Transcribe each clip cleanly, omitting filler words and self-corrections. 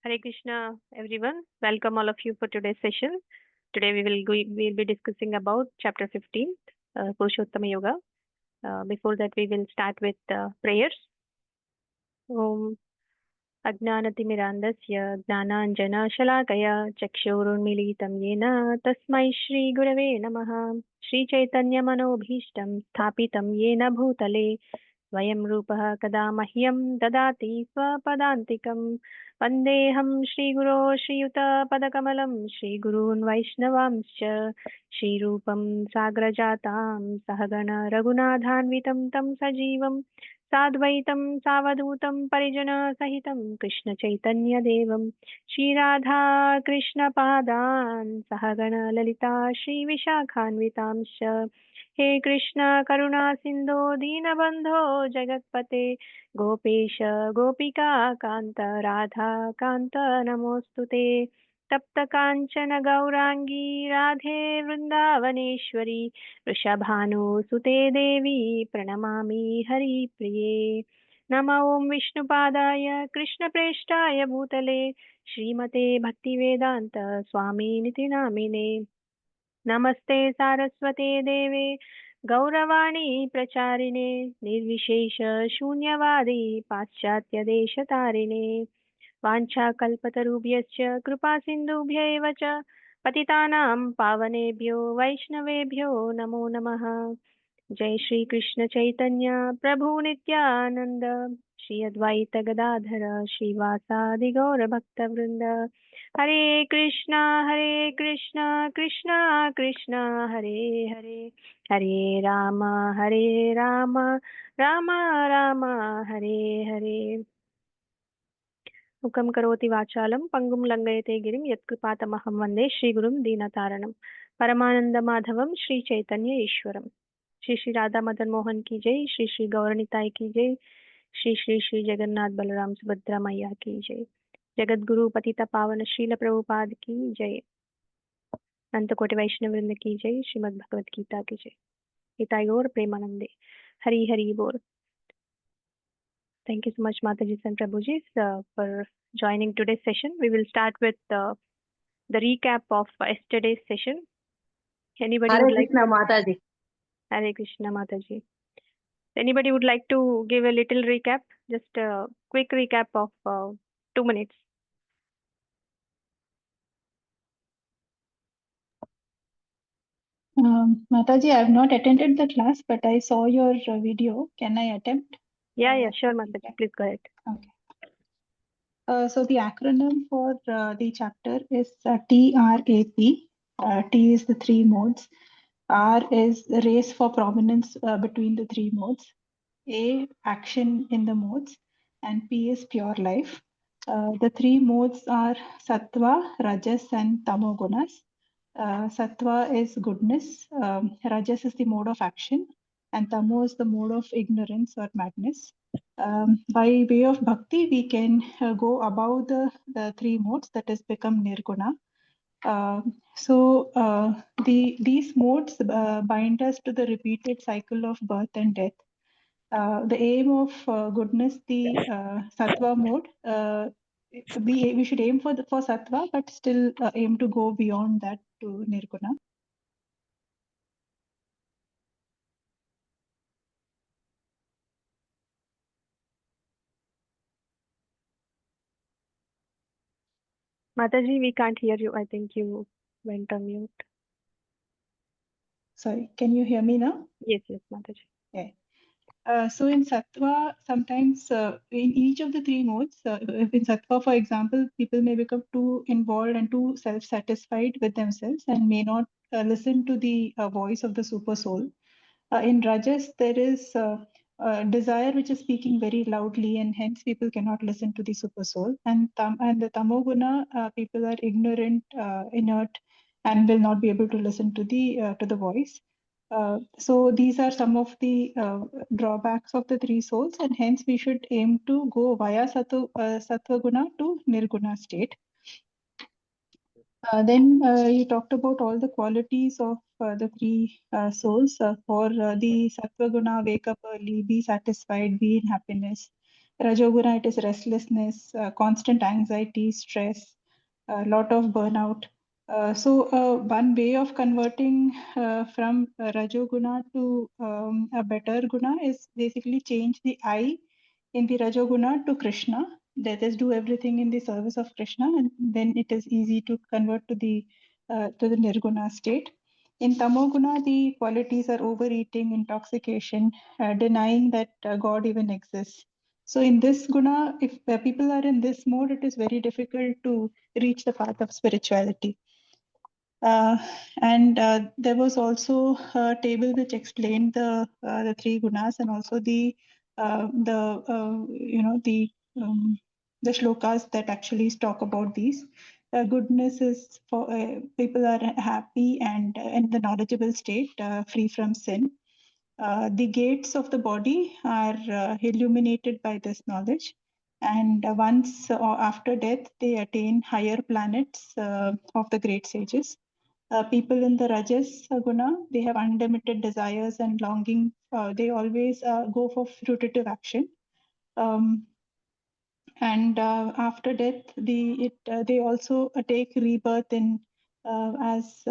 Hare Krishna, everyone. Welcome all of you for today's session. Today we'll be discussing about chapter 15, Purushottama Yoga. Before that, we will start with prayers. Om अज्ञानतिमिरान्धस्य ज्ञानाञ्जनशलाकया चक्षुरुन्मीलितं येन तस्मै श्रीगुरवे नमः श्रीचैतन्यमनोभीष्टं स्थापितं येन भूतले स्वयं रूपः कदा मह्यं ददाति स्वपदान्तिकं वन्देऽहं श्रीगुरो श्रीयुतपदकमलं श्रीगुरून् वैष्णवांश्च श्रीरूपं साग्रजातां सहगण रघुनाथान्वितं तं सजीवं साद्वैतं सावधूतं परिजनसहितं कृष्णचैतन्यदेवं श्रीराधा कृष्णपादान् सहगण ललिता श्रीविशाखान्वितांश्च हे कृष्ण करुणा सिन्धो दीनबन्धो जगत्पते गोपेश गोपिका कान्त राधा कान्त नमोऽस्तु ते तप्त काञ्चन गौराङ्गी राधे वृन्दावनेश्वरी वृषभानुसुते देवी प्रणमामि हरिप्रिये नम ॐ विष्णुपादाय कृष्णप्रेष्ठाय भूतले श्रीमते भक्तिवेदान्त स्वामिनिति नामिने नमस्ते सारस्वते देवे गौरवाणी प्रचारिणे निर्विशेष शून्यवादी पाश्चात्यदेशतारिणे वाञ्छाकल्पतरुभ्यश्च कृपासिन्धुभ्य एव च पतितानां पावनेभ्यो वैष्णवेभ्यो नमो नमः जय श्री कृष्ण चैतन्य प्रभु नित्यानंद श्री अद्वैत गदाधर श्रीवासादि गौर भक्तवृंद हरे कृष्णा कृष्णा कृष्णा हरे हरे हरे राम राम राम हरे हरे मुखं करोति वाचालं पंगुं लङ्घयते गिरिं यत्कृपातमहं वन्दे श्रीगुरुं दीनतारणं परमानन्दमाधवं श्रीचैतन्य ईश्वरम् श्री श्री राधा मदन मोहन की जय श्री श्री गौरनिताई की जय श्री श्री श्री जगन्नाथ बलराम सुभद्रा मैया की जय जगत गुरु पतिता पावन श्रील प्रभुपाद की जय अनंत कोटि वैष्णव वृंद की जय श्रीमद् भगवद गीता की जय हिताई और प्रेमानंदे हरि हरि बोल. Thank you so much, Mataji and Prabhuji, for joining today's session. We will start with the recap of yesterday's session. Anybody Hare would like? Krishna Mataji. Hare Krishna Mataji. Anybody would like to give a little recap? Just a quick recap of 2 minutes. Mataji, I have not attended the class, but I saw your video. Can I attempt? Yeah, sure, Mataji. Please go ahead. Okay. So the acronym for the chapter is TRAP. T is the three modes. R is the race for prominence between the three modes. A, action in the modes. And P is pure life. The three modes are Sattva, Rajas, and Tamogunas. Sattva is goodness, Rajas is the mode of action, and Tamo is the mode of ignorance or madness. By way of bhakti, we can go above the three modes, that is become nirguna. These modes bind us to the repeated cycle of birth and death. The aim of goodness, the sattva mode, we should aim for sattva, but still aim to go beyond that to nirguna. Mataji, we can't hear you. I think you went on mute. Sorry, can you hear me now? Yes, Mataji. Yeah. So in sattva, sometimes in each of the three modes, if in sattva, for example, people may become too involved and too self-satisfied with themselves and may not listen to the voice of the super soul. In rajas, there is desire which is speaking very loudly, and hence people cannot listen to the super soul. And the tamoguna, people are ignorant, inert, and will not be able to listen to the voice. So these are some of the drawbacks of the three souls, and hence we should aim to go via sattva guna to nirguna state. Then you talked about all the qualities of the three souls. For the sattva guna, wake up early, be satisfied, be in happiness. Rajoguna, it is restlessness, constant anxiety, stress, a lot of burnout. One way of converting from Rajoguna to a better guna is basically change the I in the Rajoguna to Krishna. That is, do everything in the service of Krishna, and then it is easy to convert to the Nirguna state. In Tamoguna, the qualities are overeating, intoxication, denying that God even exists. So in this guna, if people are in this mode, it is very difficult to reach the path of spirituality. There was also a table which explained the three gunas and also the you know the shlokas that actually talk about these. Goodness is for people are happy and in the knowledgeable state, free from sin. The gates of the body are illuminated by this knowledge, and once or after death, they attain higher planets of the great sages. People in the Rajas guna, they have unlimited desires and longing. They always go for fruitive action. Um, and after death, they also take rebirth in as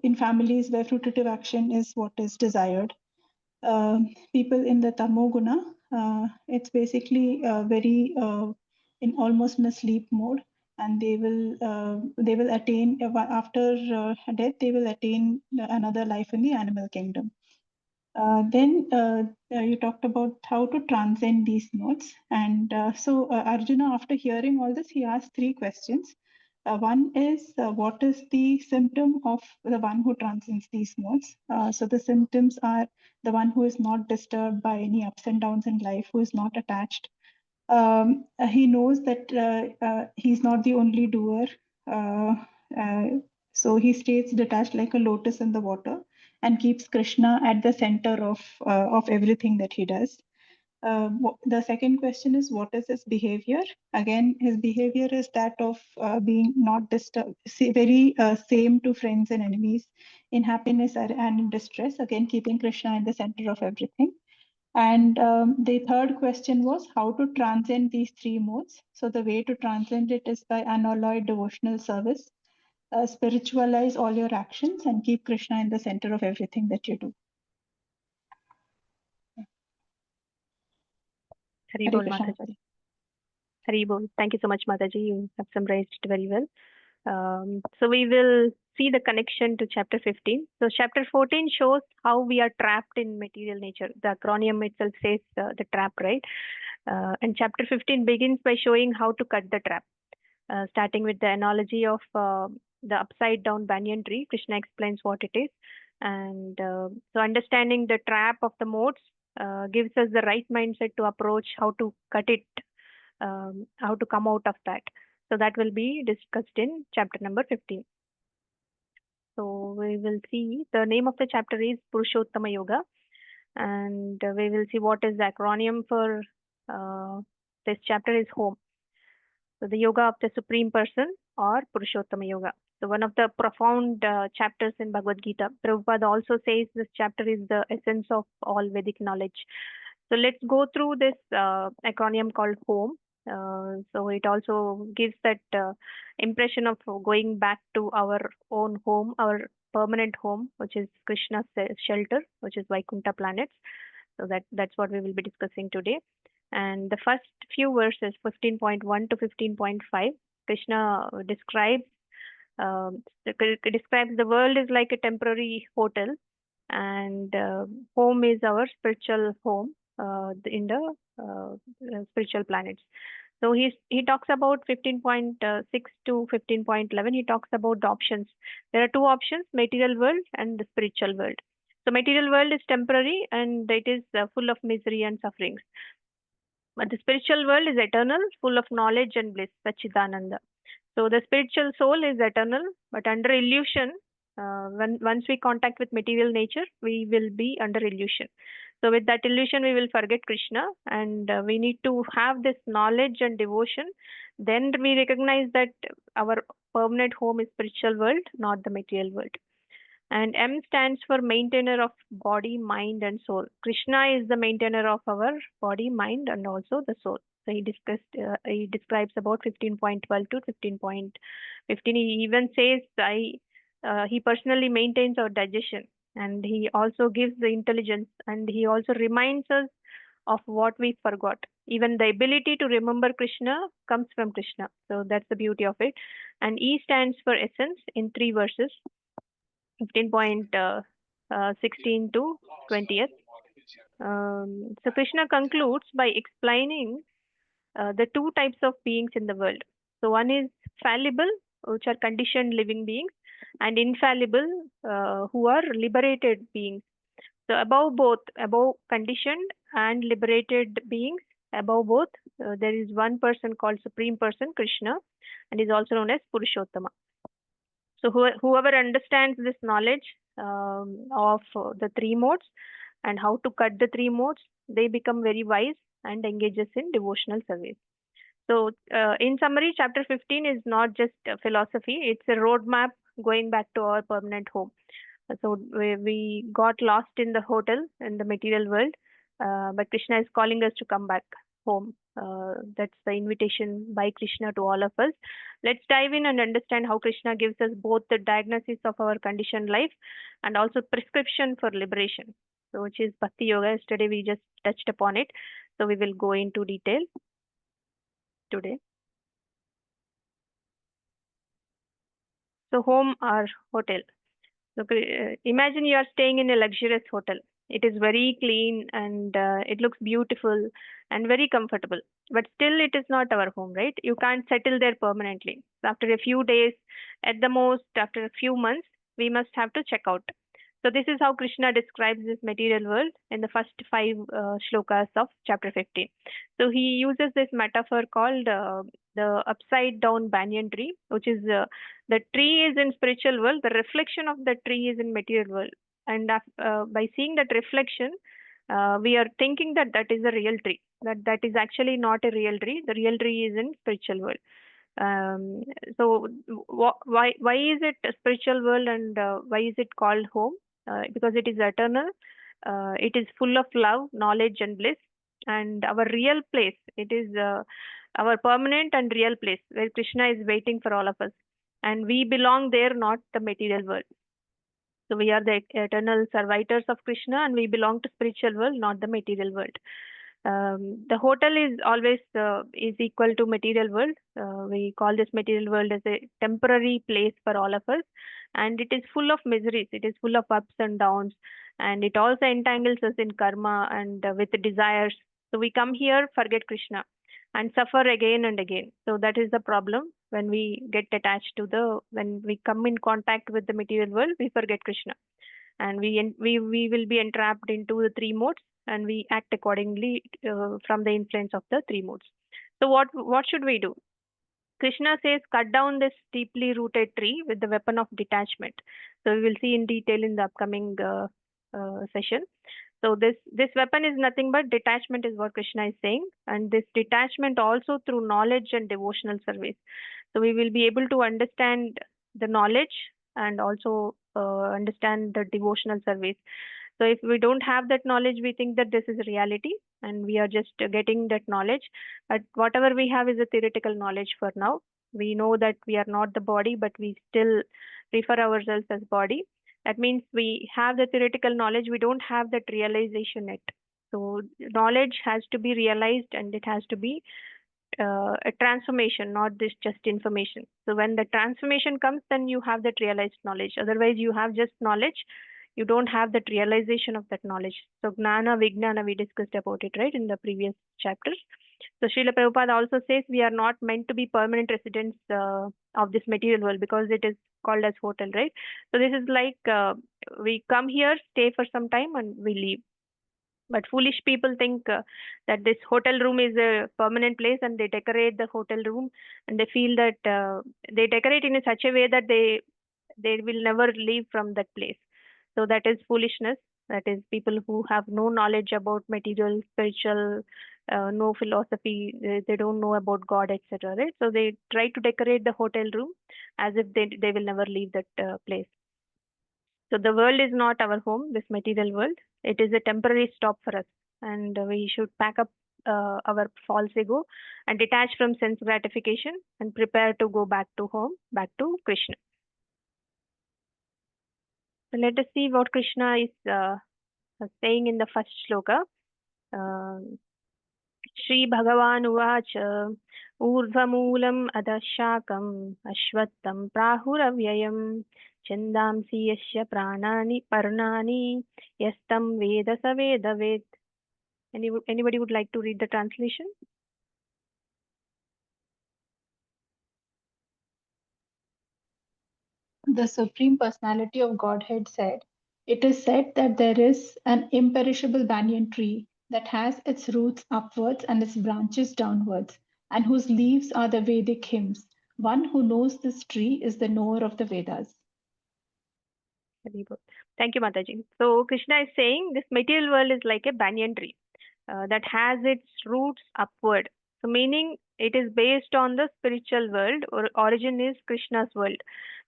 in families where fruitive action is what is desired. People in the Tamoguna, it's basically very in almost in a sleep mode, and they will attain after death. They will attain another life in the animal kingdom. You talked about how to transcend these modes, and Arjuna, after hearing all this, he asked three questions. One is what is the symptom of the one who transcends these modes? So the symptoms are the one who is not disturbed by any ups and downs in life, who is not attached. He knows that he's not the only doer. Uh, uh, so he stays detached like a lotus in the water and keeps Krishna at the center of everything that he does. The second question is, what is his behavior? Again, his behavior is that of being not disturbed, very same to friends and enemies, in happiness and in distress. Again, keeping Krishna in the center of everything. And the third question was how to transcend these three modes. So the way to transcend it is by unalloyed devotional service. Spiritualize all your actions and keep Krishna in the center of everything that you do. Hari Hare Bol, Krishna. Mataji. Hari Bol. Thank you so much, Mataji. You have summarized it very well. So we will see the connection to chapter 15. So chapter 14 shows how we are trapped in material nature. The acronym itself says the trap, right? And chapter 15 begins by showing how to cut the trap. Starting with the analogy of the upside down banyan tree. Krishna explains what it is. And so understanding the trap of the modes gives us the right mindset to approach how to cut it, how to come out of that. So that will be discussed in chapter number 15. So we will see the name of the chapter is Purushottama Yoga, and we will see what is the acronym for this chapter is home. So the yoga of the Supreme Person or Purushottama Yoga. So one of the profound chapters in Bhagavad-Gita. Prabhupada also says this chapter is the essence of all Vedic knowledge. So let's go through this acronym called HOME. So it also gives that impression of going back to our own home, our permanent home, which is Krishna's shelter, which is Vaikuntha planets. So that's what we will be discussing today. And the first few verses, 15.1 to 15.5, Krishna describes the world is like a temporary hotel, and home is our spiritual home in the spiritual planets. So he talks about 15.6 to 15.11. He talks about the options. There are two options: material world and the spiritual world. So material world is temporary and it is full of misery and sufferings. But the spiritual world is eternal, full of knowledge and bliss, Sachidananda. So the spiritual soul is eternal, but under illusion, once we contact with material nature, we will be under illusion. So with that illusion, we will forget Krishna, and we need to have this knowledge and devotion. Then we recognize that our permanent home is spiritual world, not the material world. And M stands for maintainer of body, mind, and soul. Krishna is the maintainer of our body, mind, and also the soul. So he describes about 15.12 to 15.15. He even says he personally maintains our digestion, and he also gives the intelligence, and he also reminds us of what we forgot. Even the ability to remember Krishna comes from Krishna. So that's the beauty of it. And E stands for essence in three verses, 15.16 to 20th. So Krishna concludes by explaining the two types of beings in the world. So one is fallible, which are conditioned living beings, and infallible, who are liberated beings. So above both, above conditioned and liberated beings, above both, there is one person called Supreme Person, Krishna, and is also known as Purushottama. So whoever understands this knowledge of the three modes and how to cut the three modes, they become very wise and engages in devotional service. So, in summary, chapter 15 is not just philosophy, it's a roadmap going back to our permanent home. So, we got lost in the hotel in the material world, but Krishna is calling us to come back home. That's the invitation by Krishna to all of us. Let's dive in and understand how Krishna gives us both the diagnosis of our conditioned life and also prescription for liberation. So, which is Bhakti Yoga. Yesterday we just touched upon it. So, we will go into detail today. So home or hotel. So imagine you are staying in a luxurious hotel. It is very clean and it looks beautiful and very comfortable. But still, it is not our home, right? You can't settle there permanently. So after a few days, at the most, after a few months, we must have to check out. So this is how Krishna describes this material world in the first five shlokas of chapter 15. So he uses this metaphor called the upside down banyan tree, which is the tree is in spiritual world, the reflection of the tree is in material world. And by seeing that reflection, we are thinking that that is a real tree. That is actually not a real tree. The real tree is in spiritual world. Um, so why is it a spiritual world, and why is it called home? Because it is eternal. It is full of love, knowledge, and bliss. And our real place, it is our permanent and real place where Krishna is waiting for all of us. And we belong there, not the material world. So we are the eternal servitors of Krishna, and we belong to spiritual world, not the material world. The hotel is always is equal to material world. We call this material world as a temporary place for all of us, and it is full of miseries. It is full of ups and downs, and it also entangles us in karma and with desires. So we come here, forget Krishna, and suffer again and again. So that is the problem when we get attached to when we come in contact with the material world, we forget Krishna, and we will be entrapped into the three modes, and we act accordingly from the influence of the three modes. So what should we do? Krishna says, cut down this deeply rooted tree with the weapon of detachment. So we will see in detail in the upcoming session. So this weapon is nothing but detachment, is what Krishna is saying, and this detachment also through knowledge and devotional service. So we will be able to understand the knowledge and also understand the devotional service. So if we don't have that knowledge, we think that this is reality and we are just getting that knowledge. But whatever we have is a theoretical knowledge for now. We know that we are not the body, but we still refer ourselves as body. That means we have the theoretical knowledge, we don't have that realization yet. So knowledge has to be realized, and it has to be a transformation, not this just information. So when the transformation comes, then you have that realized knowledge. Otherwise, you have just knowledge. You don't have that realization of that knowledge. So Gnana, Vijnana, we discussed about it, right, in the previous chapters. So Srila Prabhupada also says we are not meant to be permanent residents of this material world, because it is called as hotel, right? So this is like we come here, stay for some time, and we leave. But foolish people think that this hotel room is a permanent place, and they decorate the hotel room, and they feel that they decorate in such a way that they will never leave from that place. So that is foolishness. That is people who have no knowledge about material, spiritual, no philosophy. They don't know about God, etc. Right? So they try to decorate the hotel room as if they will never leave that place. So the world is not our home, this material world. It is a temporary stop for us, and we should pack up our false ego and detach from sense gratification and prepare to go back to home, back to Krishna. So let us see what Krishna is saying in the first shloka. Shri Bhagavan Uvacha Urdhvamulam Adashakam Ashwattam Prahuravyayam Chandamsi Yasya Pranani Parnani Yastam Veda Savedavet. Anybody would like to read the translation? The Supreme Personality of Godhead said, "It is said that there is an imperishable banyan tree that has its roots upwards and its branches downwards, and whose leaves are the Vedic hymns. One who knows this tree is the knower of the Vedas." Very good. Thank you, Mataji. So Krishna is saying this material world is like a banyan tree that has its roots upward. So meaning it is based on the spiritual world, or origin is Krishna's world.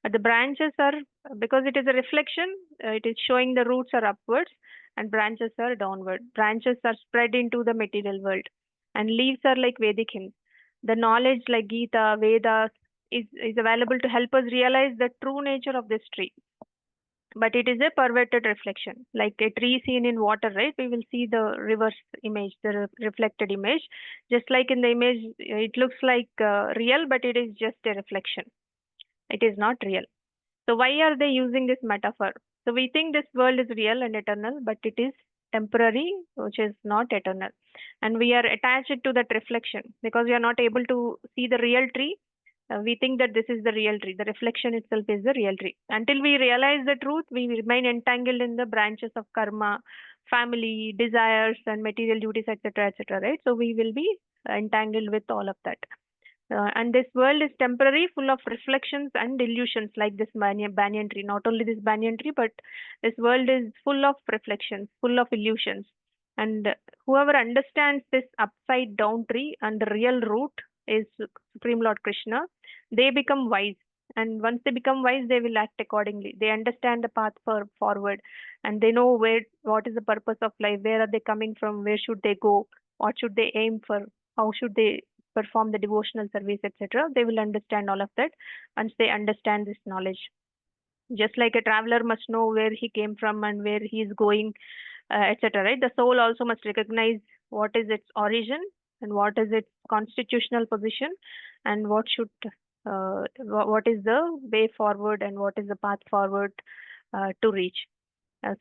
But the branches are, because it is a reflection, it is showing the roots are upwards and branches are downward. Branches are spread into the material world and leaves are like Vedic hymns. The knowledge like Gita, Vedas is available to help us realize the true nature of this tree, but it is a perverted reflection, like a tree seen in water, right? We will see the reverse image, the reflected image. Just like in the image, it looks like real, but it is just a reflection. It is not real. So why are they using this metaphor? So we think this world is real and eternal, but it is temporary, which is not eternal. And we are attached to that reflection because we are not able to see the real tree. We think that this is the real tree. The reflection itself is the real tree. Until we realize the truth, we remain entangled in the branches of karma, family, desires, and material duties, etc., etc. Right? So we will be entangled with all of that. And this world is temporary, full of reflections and illusions, like this banyan tree. Not only this banyan tree, but this world is full of reflections, full of illusions. And whoever understands this upside down tree and the real root is Supreme Lord Krishna, they become wise. And once they become wise, they will act accordingly. They understand the path forward, and they know what is the purpose of life, where are they coming from, where should they go, what should they aim for, how should they perform the devotional service, etc. They will understand all of that once they understand this knowledge. Just like a traveler must know where he came from and where he is going, etc. Right? The soul also must recognize what is its origin and what is its constitutional position, and what is the way forward and what is the path forward to reach.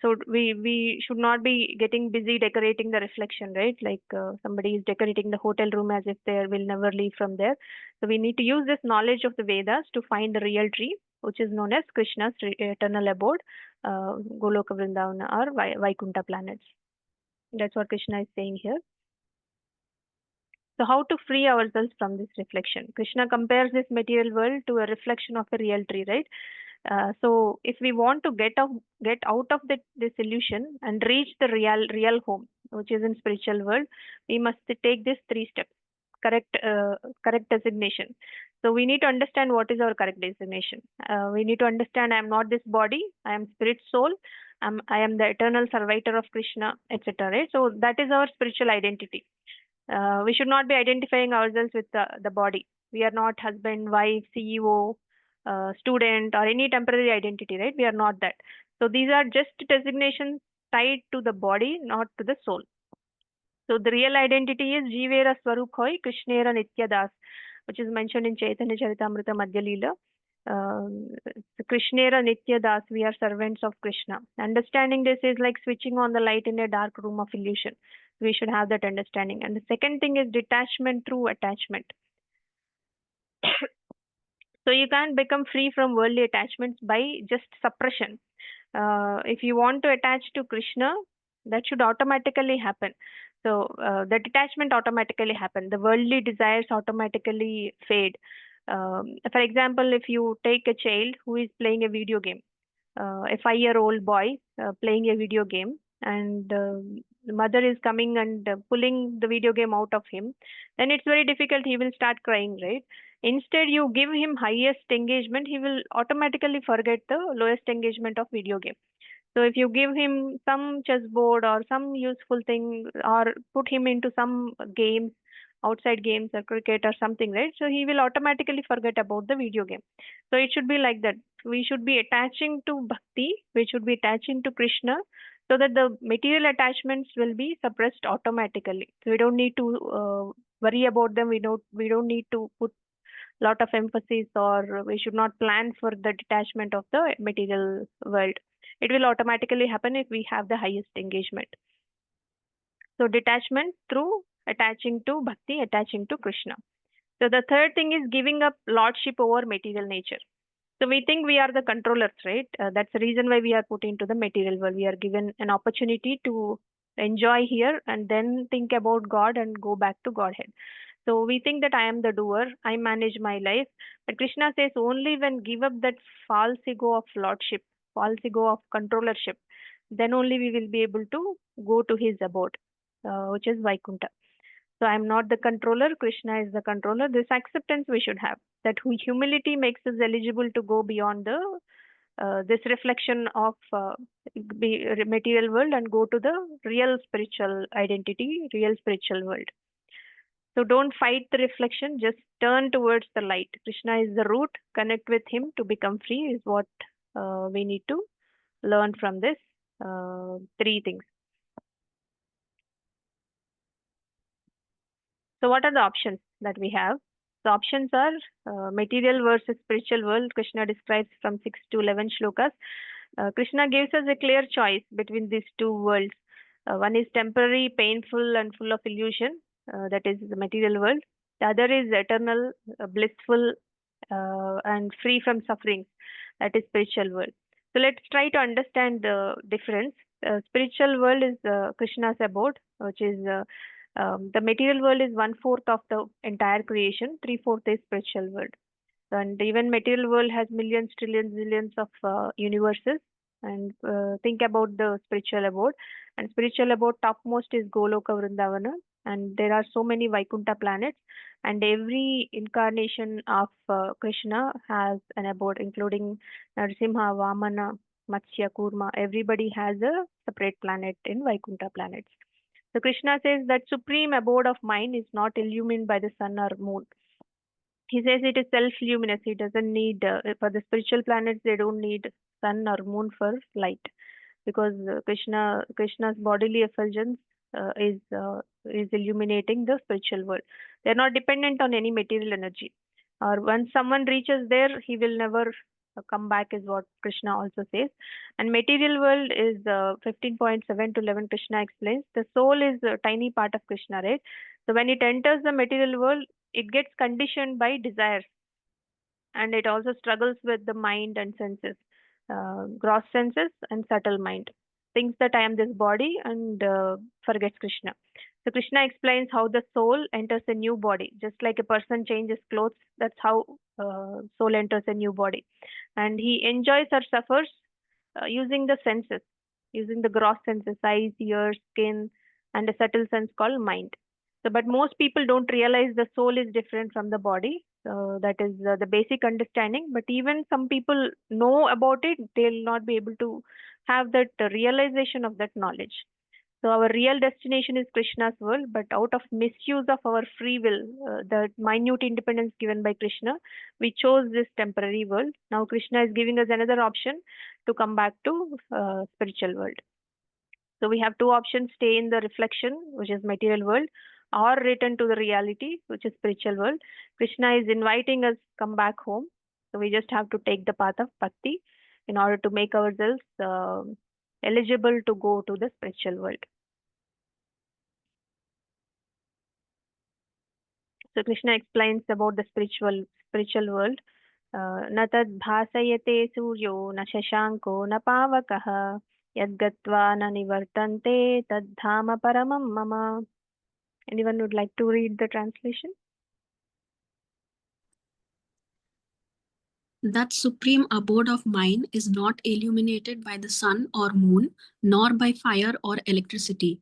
So we should not be getting busy decorating the reflection, right? Like somebody is decorating the hotel room as if they will never leave from there. So we need to use this knowledge of the Vedas to find the real tree, which is known as Krishna's eternal abode, Goloka Vrindavana or Vaikuntha planets. That's what Krishna is saying here. So how to free ourselves from this reflection? Krishna compares this material world to a reflection of a real tree, right? So if we want to get out of this illusion and reach the real home, which is in spiritual world, we must take these three steps. Correct designation. So we need to understand what is our correct designation. We need to understand I am not this body, I am spirit soul, I am the eternal servitor of Krishna, etc. Right? So that is our spiritual identity. We should not be identifying ourselves with the body. We are not husband, wife, CEO, student, or any temporary identity, right? We are not that. So these are just designations tied to the body, not to the soul. So the real identity is Jivera Swarup Hoy Krishnera Nitya Das, which is mentioned in Chaitanya Charitamrita Madhya Leela. Krishnera Nitya Das, we are servants of Krishna. Understanding this is like switching on the light in a dark room of illusion. We should have that understanding. And the second thing is detachment through attachment. So you can't become free from worldly attachments by just suppression. If you want to attach to Krishna, that should automatically happen. So the detachment automatically happen. The worldly desires automatically fade. For example, if you take a child who is playing a video game, a 5-year-old boy playing a video game, and the mother is coming and pulling the video game out of him, then it's very difficult. He will start crying, right? Instead, you give him highest engagement, he will automatically forget the lowest engagement of video game. So if you give him some chessboard or some useful thing, or put him into some games, outside games or cricket or something, right? So he will automatically forget about the video game. So it should be like that. We should be attaching to bhakti, we should be attaching to Krishna, so that the material attachments will be suppressed automatically. So we don't need to worry about them. We don't need to put lot of emphasis, or we should not plan for the detachment of the material world. It will automatically happen if we have the highest engagement. So detachment through attaching to bhakti, attaching to Krishna. So the third thing is giving up lordship over material nature. So we think we are the controllers, right? That's the reason why we are put into the material world. We are given an opportunity to enjoy here and then think about God and go back to Godhead. So we think that I am the doer, I manage my life. But Krishna says only when give up that false ego of lordship, false ego of controllership, then only we will be able to go to his abode, which is Vaikuntha. So I'm not the controller, Krishna is the controller. This acceptance we should have, that humility makes us eligible to go beyond the this reflection of material world and go to the real spiritual identity, real spiritual world. So don't fight the reflection, just turn towards the light. Krishna is the root, connect with him to become free is what we need to learn from this three things. So what are the options that we have? The options are material versus spiritual world. Krishna describes from 6 to 11 shlokas. Krishna gives us a clear choice between these two worlds. One is temporary, painful, and full of illusion. That is the material world. The other is eternal, blissful, and free from sufferings. That is spiritual world. So let's try to understand the difference. Spiritual world is Krishna's abode, which is the material world is 1/4 of the entire creation, 3/4 is spiritual world. And even material world has millions, trillions, zillions of universes. And think about the spiritual abode. And spiritual abode topmost is Goloka Vrindavana. And there are so many Vaikuntha planets. And every incarnation of Krishna has an abode, including Narasimha, Vamana, Matsya, Kurma. Everybody has a separate planet in Vaikuntha planets. So Krishna says that supreme abode of mine is not illumined by the sun or moon. He says it is self-luminous. He doesn't need, for the spiritual planets, they don't need sun or moon for light, because Krishna's bodily effulgence is illuminating the spiritual world. They're not dependent on any material energy. Or once someone reaches there, he will never come back, is what Krishna also says. And material world is 15.7 to 11. Krishna explains the soul is a tiny part of Krishna, right? So when it enters the material world, it gets conditioned by desires, and it also struggles with the mind and senses, gross senses and subtle mind. Thinks that I am this body and forgets Krishna. So Krishna explains how the soul enters a new body, just like a person changes clothes. That's how soul enters a new body, and he enjoys or suffers using the senses, using the gross senses, eyes, ears, skin, and a subtle sense called mind. So, but most people don't realize the soul is different from the body. That is the basic understanding. But even some people know about it, they'll not be able to have that realization of that knowledge. So our real destination is Krishna's world, but out of misuse of our free will, the minute independence given by Krishna, we chose this temporary world. Now Krishna is giving us another option to come back to spiritual world. So we have two options: stay in the reflection, which is material world, or return to the reality, which is spiritual world. Krishna is inviting us come back home. So we just have to take the path of bhakti in order to make ourselves eligible to go to the spiritual world. So Krishna explains about the spiritual world. न तद् भासयते सूर्यो न शशाङ्को न पावकः यद्गत्वा न निवर्तन्ते तद्धाम paramam mama. Anyone would like to read the translation? That supreme abode of mine is not illuminated by the sun or moon, nor by fire or electricity.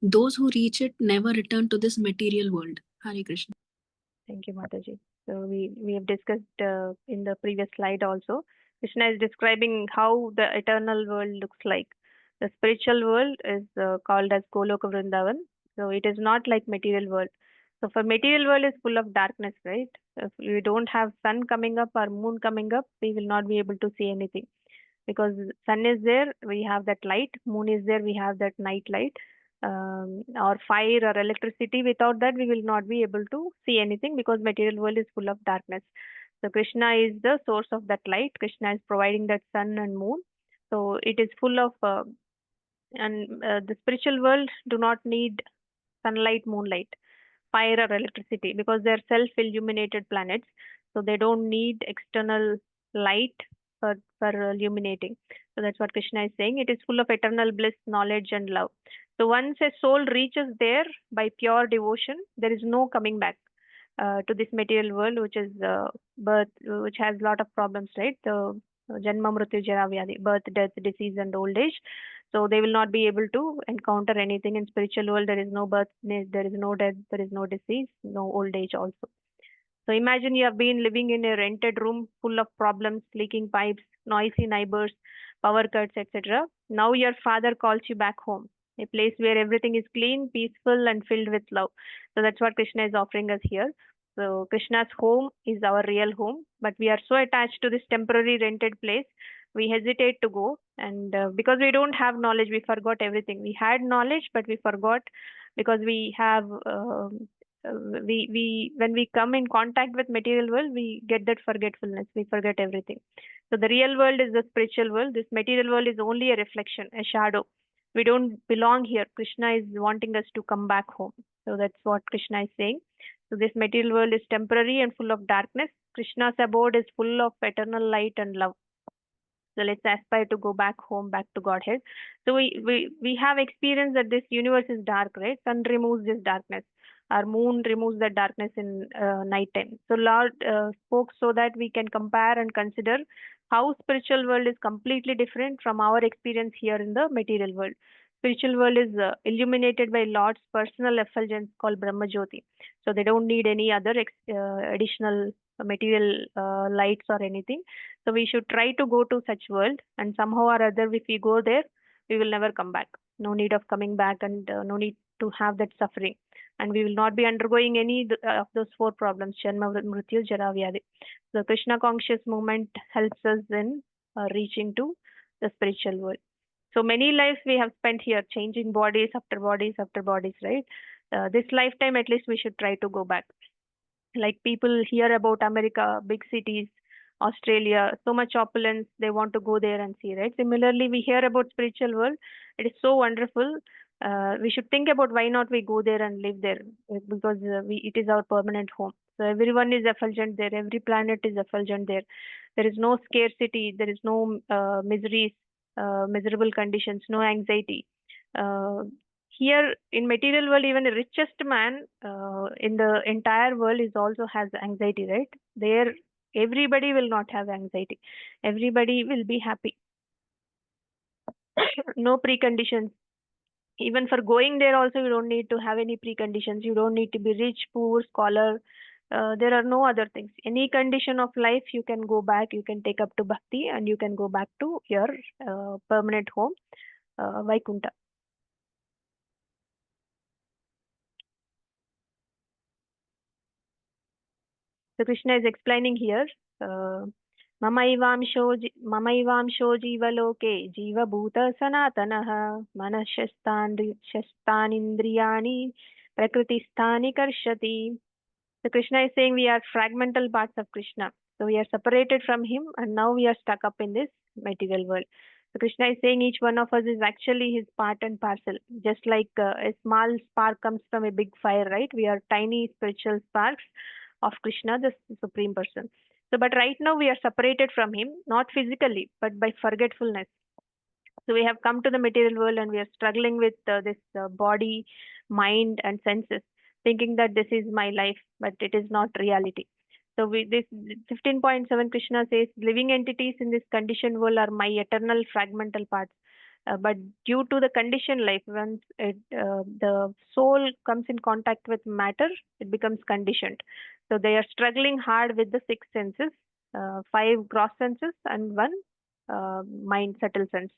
Those who reach it never return to this material world. Hare Krishna. Thank you, Mataji. So we have discussed in the previous slide also. Krishna is describing how the eternal world looks like. The spiritual world is called as Goloka Vrindavan. So it is not like material world. So for material world is full of darkness, right? If we don't have sun coming up or moon coming up, we will not be able to see anything. Because sun is there, we have that light. Moon is there, we have that night light. Or fire or electricity. Without that, we will not be able to see anything because material world is full of darkness. So Krishna is the source of that light. Krishna is providing that sun and moon. So it is full of the spiritual world do not need sunlight, moonlight, fire or electricity because they're self-illuminated planets. So they don't need external light for illuminating. So that's what Krishna is saying. It is full of eternal bliss, knowledge, and love. So once a soul reaches there by pure devotion, there is no coming back to this material world, which is birth, which has a lot of problems, right? The Janma Mrityu Jara Vyadhi, birth, death, disease, and old age. So they will not be able to encounter anything in spiritual world. There is no birth, there is no death, there is no disease, no old age also. So imagine you have been living in a rented room full of problems, leaking pipes, noisy neighbors, power cuts, etc. Now your father calls you back home, a place where everything is clean, peaceful, and filled with love. So that's what Krishna is offering us here. So Krishna's home is our real home, but we are so attached to this temporary rented place, we hesitate to go. And because we don't have knowledge, we forgot everything. We had knowledge, but we forgot because we have we when we come in contact with material world, we get that forgetfulness, we forget everything. So the real world is the spiritual world. This material world is only a reflection, a shadow. We don't belong here. Krishna is wanting us to come back home. So that's what Krishna is saying. So this material world is temporary and full of darkness. Krishna's abode is full of eternal light and love. So let's aspire to go back home, back to Godhead. So we have experienced that this universe is dark, right? Sun removes this darkness. Our moon removes that darkness in night time. So Lord spoke so that we can compare and consider how spiritual world is completely different from our experience here in the material world. Spiritual world is illuminated by Lord's personal effulgence called Brahma Jyoti. So they don't need any other additional material lights or anything. So we should try to go to such world, and somehow or other, if we go there, we will never come back. No need of coming back, and no need to have that suffering. And we will not be undergoing any of those four problems: Janma, Mrityu, Jara, Vyadhi. The Krishna conscious movement helps us in reaching to the spiritual world. So many lives we have spent here, changing bodies after bodies after bodies, right? This lifetime, at least, we should try to go back. Like people hear about America, big cities, Australia, so much opulence, they want to go there and see, right? Similarly, we hear about spiritual world. It is so wonderful. We should think about why not we go there and live there because it is our permanent home. So everyone is effulgent there. Every planet is effulgent there. There is no scarcity. There is no miseries, miserable conditions, no anxiety. Uh, Here in material world, even the richest man in the entire world is also has anxiety, right? There everybody will not have anxiety, everybody will be happy. No preconditions. Even for going there also, you don't need to have any preconditions. You don't need to be rich, poor, scholar. There are no other things. Any condition of life, you can go back, you can take up to bhakti, and you can go back to your permanent home, Vaikunta. So Krishna is explaining here, ममैवांशो जीवलोके जीवभूत सनातनः मनःशस्तानीन्द्रियाणि प्रकृतिस्थानि कर्षति. So Krishna is saying we are fragmental parts of Krishna. So we are separated from him and now we are stuck up in this material world. So Krishna is saying each one of us is actually his part and parcel. Just like a small spark comes from a big fire, right? We are tiny spiritual sparks of Krishna, the Supreme Person. So, but right now we are separated from him, not physically, but by forgetfulness. So we have come to the material world and we are struggling with this body, mind, and senses, thinking that this is my life, but it is not reality. So this 15.7 Krishna says, living entities in this conditioned world are my eternal fragmental parts. But due to the conditioned life, once the soul comes in contact with matter, it becomes conditioned. So they are struggling hard with the six senses, five gross senses and one mind, subtle sense.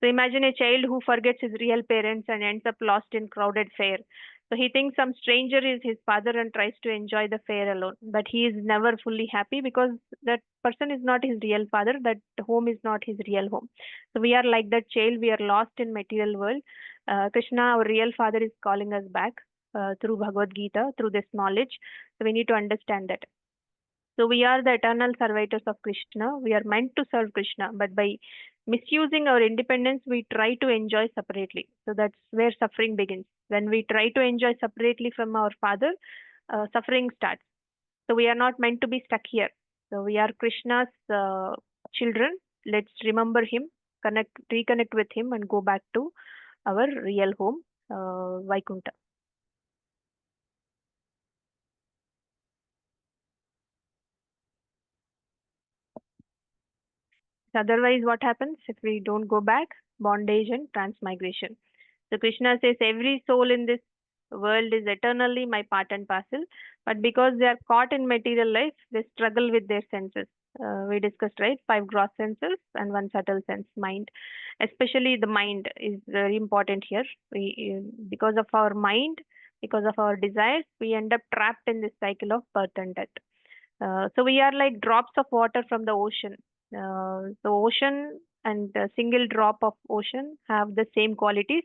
So imagine a child who forgets his real parents and ends up lost in crowded fair. So he thinks some stranger is his father and tries to enjoy the fair alone. But he is never fully happy because that person is not his real father, that home is not his real home. So we are like that child, we are lost in material world. Krishna, our real father, is calling us back through Bhagavad-gita, through this knowledge. So we need to understand that. So we are the eternal servitors of Krishna. We are meant to serve Krishna, but by misusing our independence, we try to enjoy separately. So that's where suffering begins. When we try to enjoy separately from our Father, suffering starts. So we are not meant to be stuck here. So we are Krishna's children. Let's remember Him, reconnect with Him, and go back to our real home, Vaikuntha. Otherwise, what happens if we don't go back? Bondage and transmigration. So Krishna says every soul in this world is eternally my part and parcel, but because they are caught in material life, they struggle with their senses. We discussed, right? 5 gross senses and 1 subtle sense, mind. Especially the mind is very important here. Because of our mind, because of our desires, we end up trapped in this cycle of birth and death. So we are like drops of water from the ocean. The ocean and a single drop of ocean have the same qualities,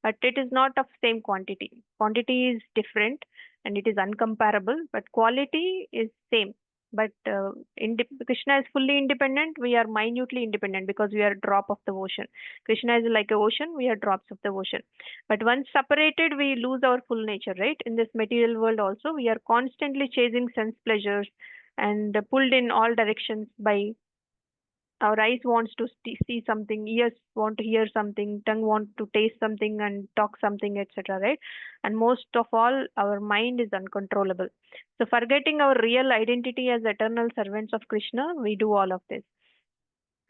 but it is not of same quantity. Quantity is different and it is uncomparable, but quality is same. But Krishna is fully independent. We are minutely independent because we are a drop of the ocean. Krishna is like a ocean. We are drops of the ocean. But once separated, we lose our full nature, right? In this material world also, we are constantly chasing sense pleasures and pulled in all directions by our eyes wants to see something, ears want to hear something, tongue want to taste something and talk something, etc., right? And most of all, our mind is uncontrollable. So forgetting our real identity as eternal servants of Krishna, we do all of this.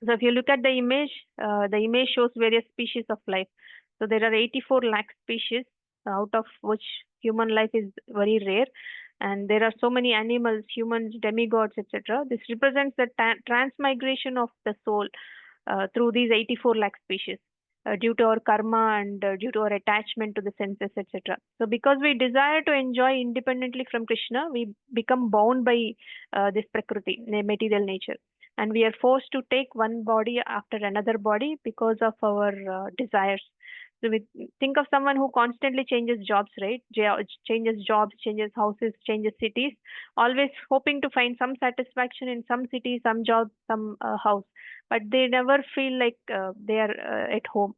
So if you look at the image shows various species of life. So there are 84 lakh species, out of which human life is very rare. And there are so many animals, humans, demigods, etc. This represents the transmigration of the soul through these 84 lakh species due to our karma and due to our attachment to the senses, etc. So because we desire to enjoy independently from Krishna, we become bound by this prakriti, material nature, and we are forced to take one body after another body because of our desires. So we think of someone who constantly changes jobs, right? Changes jobs, changes houses, changes cities, always hoping to find some satisfaction in some city, some job, some house, but they never feel like they are at home.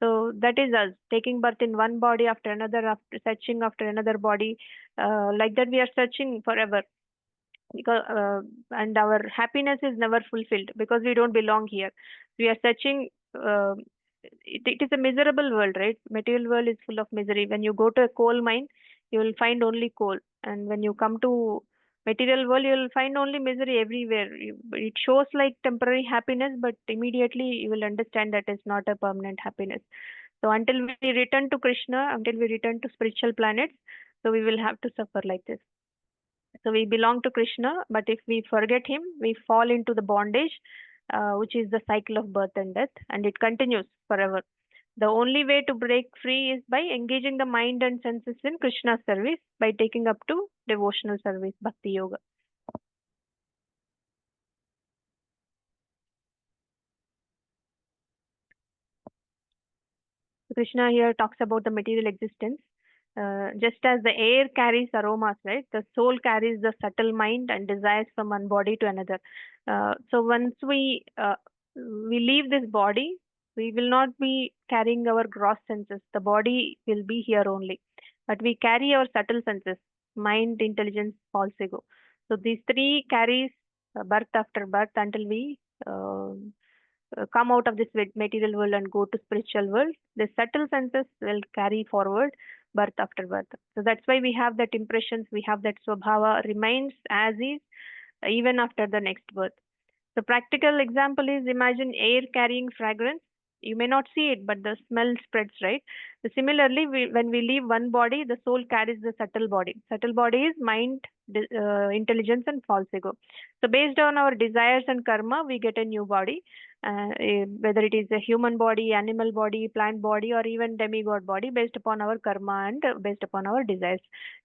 So that is us taking birth in one body after another, after searching after another body. Like that, we are searching forever because and our happiness is never fulfilled because we don't belong here. We are searching. It is a miserable world, right? Material world is full of misery. When you go to a coal mine, you will find only coal, and when you come to material world, you will find only misery everywhere. It shows like temporary happiness, but immediately you will understand that it's not a permanent happiness. So until we return to Krishna, until we return to spiritual planets, so we will have to suffer like this. So we belong to Krishna, but if we forget him, we fall into the bondage, which is the cycle of birth and death, and it continues forever. The only way to break free is by engaging the mind and senses in Krishna's service, by taking up to devotional service, bhakti yoga. Krishna here talks about the material existence. Just as the air carries aromas, right? The soul carries the subtle mind and desires from one body to another. So once we leave this body, we will not be carrying our gross senses. The body will be here only, but we carry our subtle senses: mind, intelligence, false ego. So these three carries birth after birth until we come out of this material world and go to spiritual world. The subtle senses will carry forward birth after birth. So that's why we have that impressions, we have that swabhava remains as is even after the next birth. So practical example is, imagine air carrying fragrance. You may not see it, but the smell spreads, right? So similarly, when we leave one body, the soul carries the subtle body. Subtle body is mind, intelligence and false ego. So based on our desires and karma, we get a new body, whether it is a human body, animal body, plant body, or even demigod body, based upon our karma and based upon our desires.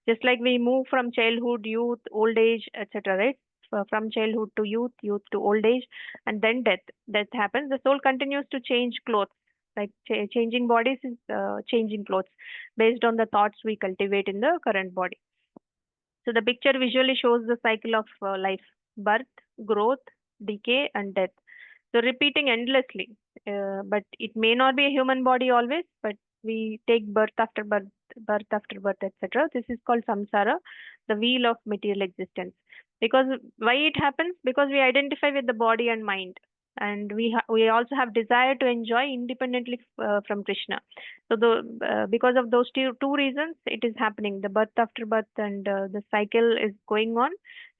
Just like we move from childhood, youth, old age, etc., right? From childhood to youth, youth to old age, and then death. Death happens. The soul continues to change clothes. Like changing bodies is changing clothes based on the thoughts we cultivate in the current body. So the picture visually shows the cycle of life: birth, growth, decay, and death. So repeating endlessly. But it may not be a human body always, but we take birth after birth, etc. This is called samsara, the wheel of material existence. Because why it happens? Because we identify with the body and mind, and we also have desire to enjoy independently from Krishna. So because of those two reasons, it is happening. The birth after birth and the cycle is going on,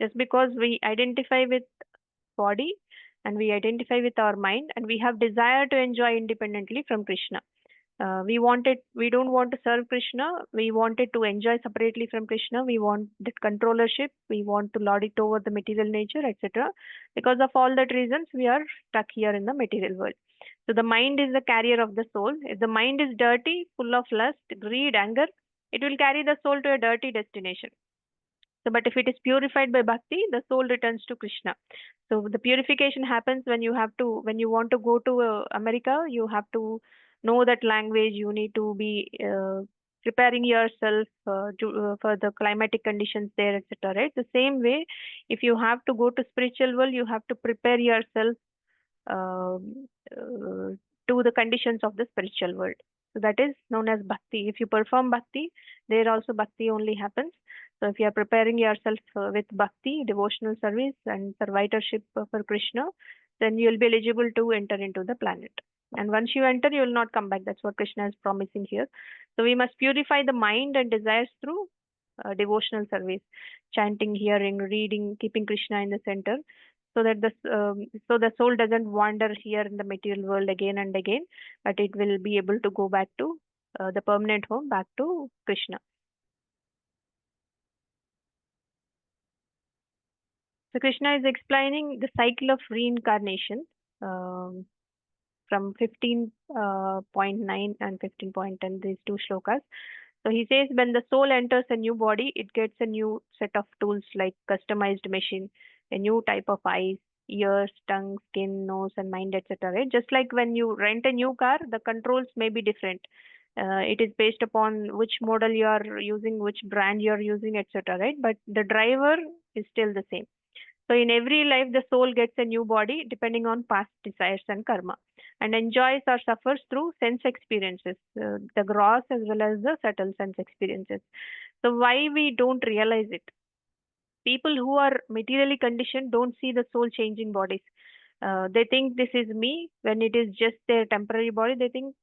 just because we identify with body and we identify with our mind and we have desire to enjoy independently from Krishna. We don't want to serve Krishna. We wanted to enjoy separately from Krishna. We want that controllership. We want to lord it over the material nature, etc. Because of all that reasons, we are stuck here in the material world. So the mind is the carrier of the soul. If the mind is dirty, full of lust, greed, anger, it will carry the soul to a dirty destination. So, but if it is purified by bhakti, the soul returns to Krishna. So the purification happens when when you want to go to America, you have to know that language. You need to be preparing yourself for the climatic conditions there, etc. Right? The same way, if you have to go to spiritual world, you have to prepare yourself um, to the conditions of the spiritual world. So that is known as bhakti. If you perform bhakti, there also bhakti only happens. So if you are preparing yourself with bhakti, devotional service, and servitorship for Krishna, then you will be eligible to enter into the planet. And once you enter, you will not come back. That's what Krishna is promising here. So we must purify the mind and desires through devotional service, chanting, hearing, reading, keeping Krishna in the center, so that the soul doesn't wander here in the material world again and again, but it will be able to go back to the permanent home, back to Krishna. So Krishna is explaining the cycle of reincarnation from 15.9 and 15.10, these two shlokas. So he says when the soul enters a new body, it gets a new set of tools like customized machine, a new type of eyes, ears, tongue, skin, nose, and mind, etc. Right? Just like when you rent a new car, the controls may be different. It is based upon which model you are using, which brand you are using, etc. Right? But the driver is still the same. So in every life, the soul gets a new body depending on past desires and karma, and enjoys or suffers through sense experiences, the gross as well as the subtle sense experiences. So why we don't realize it? People who are materially conditioned don't see the soul changing bodies. They think this is me when it is just their temporary body. They think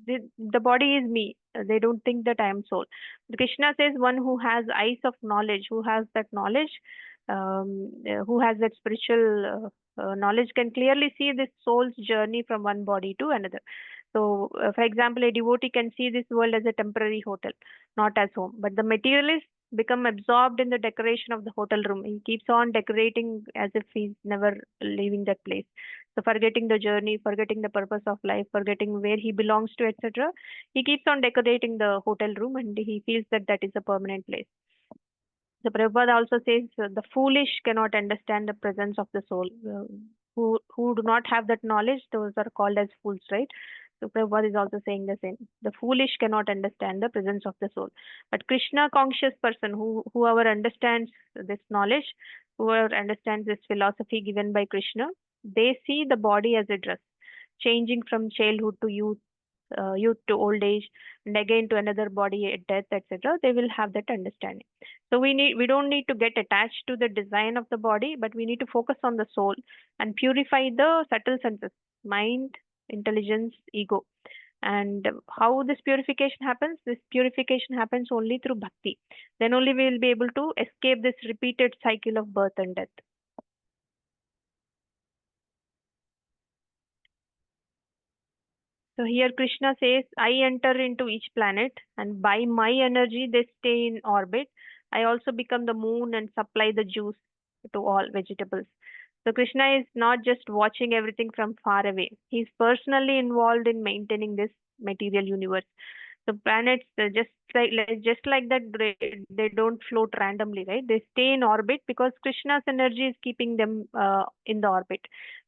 the body is me. They don't think that I am soul. Krishna says one who has eyes of knowledge, who has that knowledge, who has that spiritual knowledge, can clearly see this soul's journey from one body to another. So, for example, a devotee can see this world as a temporary hotel, not as home. But the materialist become absorbed in the decoration of the hotel room. He keeps on decorating as if he's never leaving that place. So forgetting the journey, forgetting the purpose of life, forgetting where he belongs to, etc. He keeps on decorating the hotel room and he feels that that is a permanent place. The Prabhupada also says the foolish cannot understand the presence of the soul. Who do not have that knowledge, those are called as fools, right? So Prabhupada is also saying the same. The foolish cannot understand the presence of the soul. But Krishna conscious person, whoever understands this knowledge, whoever understands this philosophy given by Krishna, they see the body as a dress, changing from childhood to youth, youth to old age, and again to another body at death, etc. They will have that understanding. So we don't need to get attached to the design of the body, but we need to focus on the soul and purify the subtle senses, mind, intelligence, ego. And how this purification happens? This purification happens only through bhakti. Then only we will be able to escape this repeated cycle of birth and death. So here Krishna says, I enter into each planet and by my energy they stay in orbit. I also become the moon and supply the juice to all vegetables. So Krishna is not just watching everything from far away. He's personally involved in maintaining this material universe. So planets, just like that, they don't float randomly, right? They stay in orbit because Krishna's energy is keeping them in the orbit.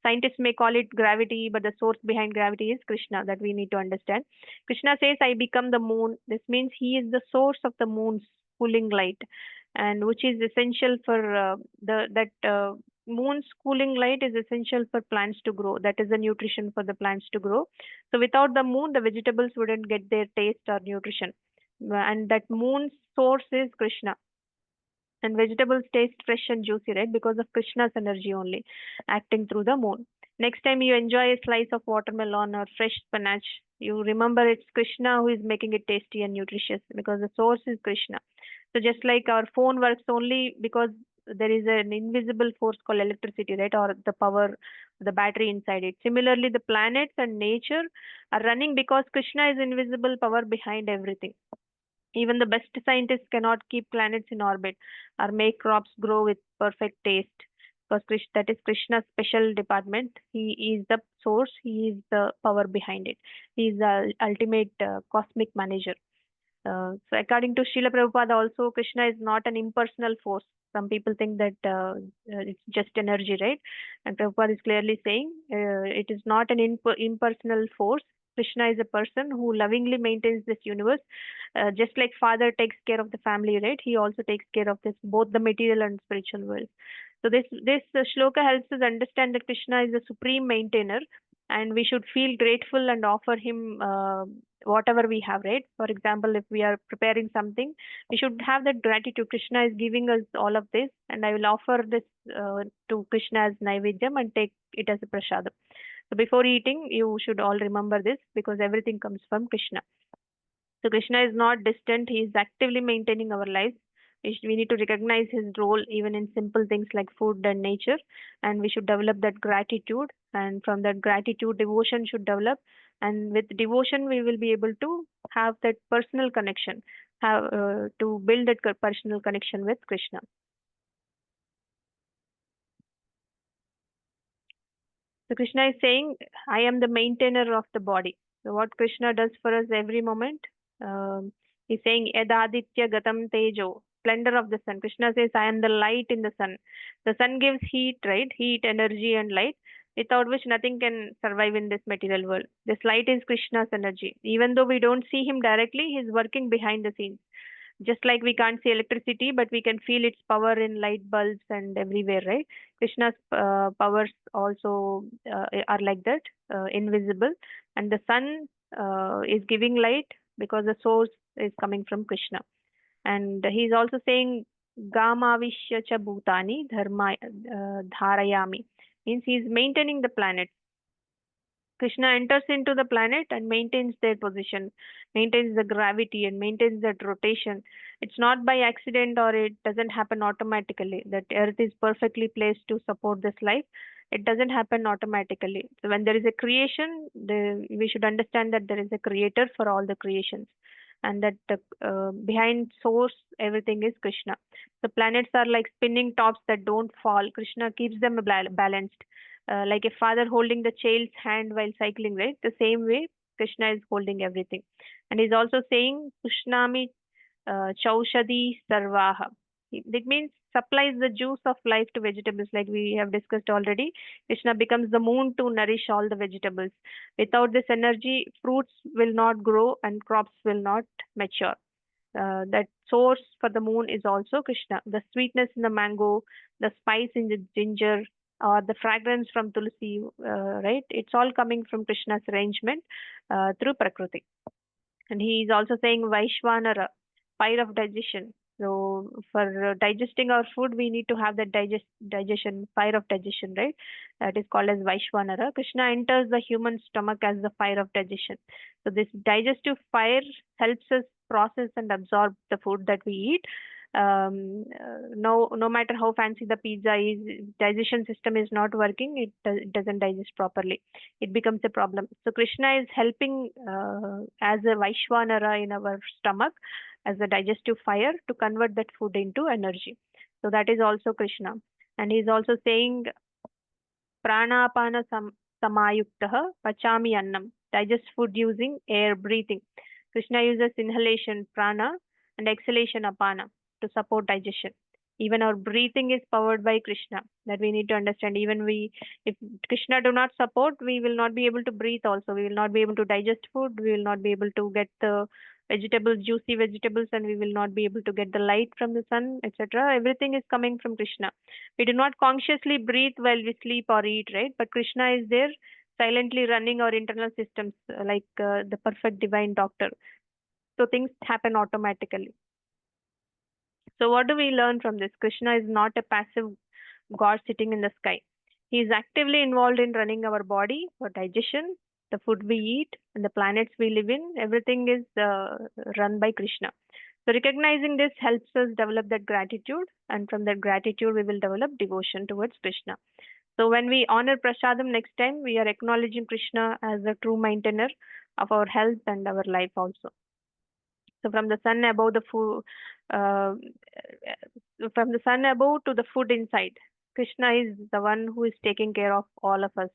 Scientists may call it gravity, but the source behind gravity is Krishna, that we need to understand. Krishna says, "I become the moon." This means he is the source of the moon's cooling light, and which is essential for the that moon's cooling light is essential for plants to grow. That is the nutrition for the plants to grow. So without the moon, the vegetables wouldn't get their taste or nutrition. And that moon's source is Krishna. And vegetables taste fresh and juicy, right? Because of Krishna's energy only acting through the moon. Next time you enjoy a slice of watermelon or fresh spinach, you remember it's Krishna who is making it tasty and nutritious because the source is Krishna. So just like our phone works only because there is an invisible force called electricity, right? Or the power, the battery inside it. Similarly, the planets and nature are running because Krishna is invisible power behind everything. Even the best scientists cannot keep planets in orbit or make crops grow with perfect taste because that is Krishna's special department. He is the source, he is the power behind it. He is the ultimate cosmic manager. So according to Srila Prabhupada also, Krishna is not an impersonal force. Some people think that it's just energy, right? And Prabhupada is clearly saying it is not an impersonal force. Krishna is a person who lovingly maintains this universe. Just like father takes care of the family, right? He also takes care of this, both the material and spiritual world. So this shloka helps us understand that Krishna is the supreme maintainer, and we should feel grateful and offer him whatever we have, right? For example, if we are preparing something, we should have that gratitude. Krishna is giving us all of this, and I will offer this to Krishna as Naivedyam and take it as a prasadam. So before eating, you should all remember this because everything comes from Krishna. So Krishna is not distant, he is actively maintaining our lives. We need to recognize his role even in simple things like food and nature, and we should develop that gratitude. And from that gratitude, devotion should develop. And with devotion, we will be able to have that personal connection, have to build that personal connection with Krishna. So Krishna is saying, I am the maintainer of the body. So what Krishna does for us every moment, he's saying, Edaditya Gatam Tejo, splendor of the sun. Krishna says, I am the light in the sun. The sun gives heat, right? Heat, energy, and light, without which nothing can survive in this material world. This light is Krishna's energy. Even though we don't see him directly, he's working behind the scenes. Just like we can't see electricity, but we can feel its power in light bulbs and everywhere, right? Krishna's powers also are like that, invisible. And the sun is giving light because the source is coming from Krishna. And he's also saying, Gamavishya cha bhutani dharma dharayami. Means he's maintaining the planet. Krishna enters into the planet and maintains their position, maintains the gravity and maintains that rotation. It's not by accident or it doesn't happen automatically. That Earth is perfectly placed to support this life. It doesn't happen automatically. So when there is a creation, we should understand that there is a creator for all the creations, and that behind source everything is Krishna. The planets are like spinning tops that don't fall. Krishna keeps them balanced, like a father holding the child's hand while cycling, right? The same way Krishna is holding everything. And he's also saying, Krishnami Chaushadi Sarvaha. It means supplies the juice of life to vegetables, like we have discussed already. Krishna becomes the moon to nourish all the vegetables. Without this energy, fruits will not grow and crops will not mature. That source for the moon is also Krishna. The sweetness in the mango, the spice in the ginger, or the fragrance from tulsi, right? It's all coming from Krishna's arrangement through Prakriti. And he is also saying Vaishvanara, fire of digestion. So for digesting our food, we need to have that digestion, fire of digestion, right? That is called as Vaishvanara. Krishna enters the human stomach as the fire of digestion. So this digestive fire helps us process and absorb the food that we eat. no matter how fancy the pizza is, digestion system is not working, it doesn't digest properly. It becomes a problem. So Krishna is helping as a Vaishwanara in our stomach, as a digestive fire, to convert that food into energy. So that is also Krishna. And he's also saying pranapana samayuktah pachami annam. Digest food using air breathing. Krishna uses inhalation prana and exhalation apana to support digestion. Even our breathing is powered by Krishna. That we need to understand. Even if Krishna do not support, we will not be able to breathe also. We will not be able to digest food. We will not be able to get the juicy vegetables, and we will not be able to get the light from the sun, etc. Everything is coming from Krishna. We do not consciously breathe while we sleep or eat, right? But Krishna is there silently running our internal systems, like the perfect divine doctor. So things happen automatically. So what do we learn from this? Krishna is not a passive God sitting in the sky. He is actively involved in running our body for digestion, the food we eat, and the planets we live in. Everything is run by Krishna. So recognizing this helps us develop that gratitude, and from that gratitude we will develop devotion towards Krishna. So when we honor Prasadam next time, we are acknowledging Krishna as the true maintainer of our health and our life also. So from the sun above from the sun above to the food inside, Krishna is the one who is taking care of all of us.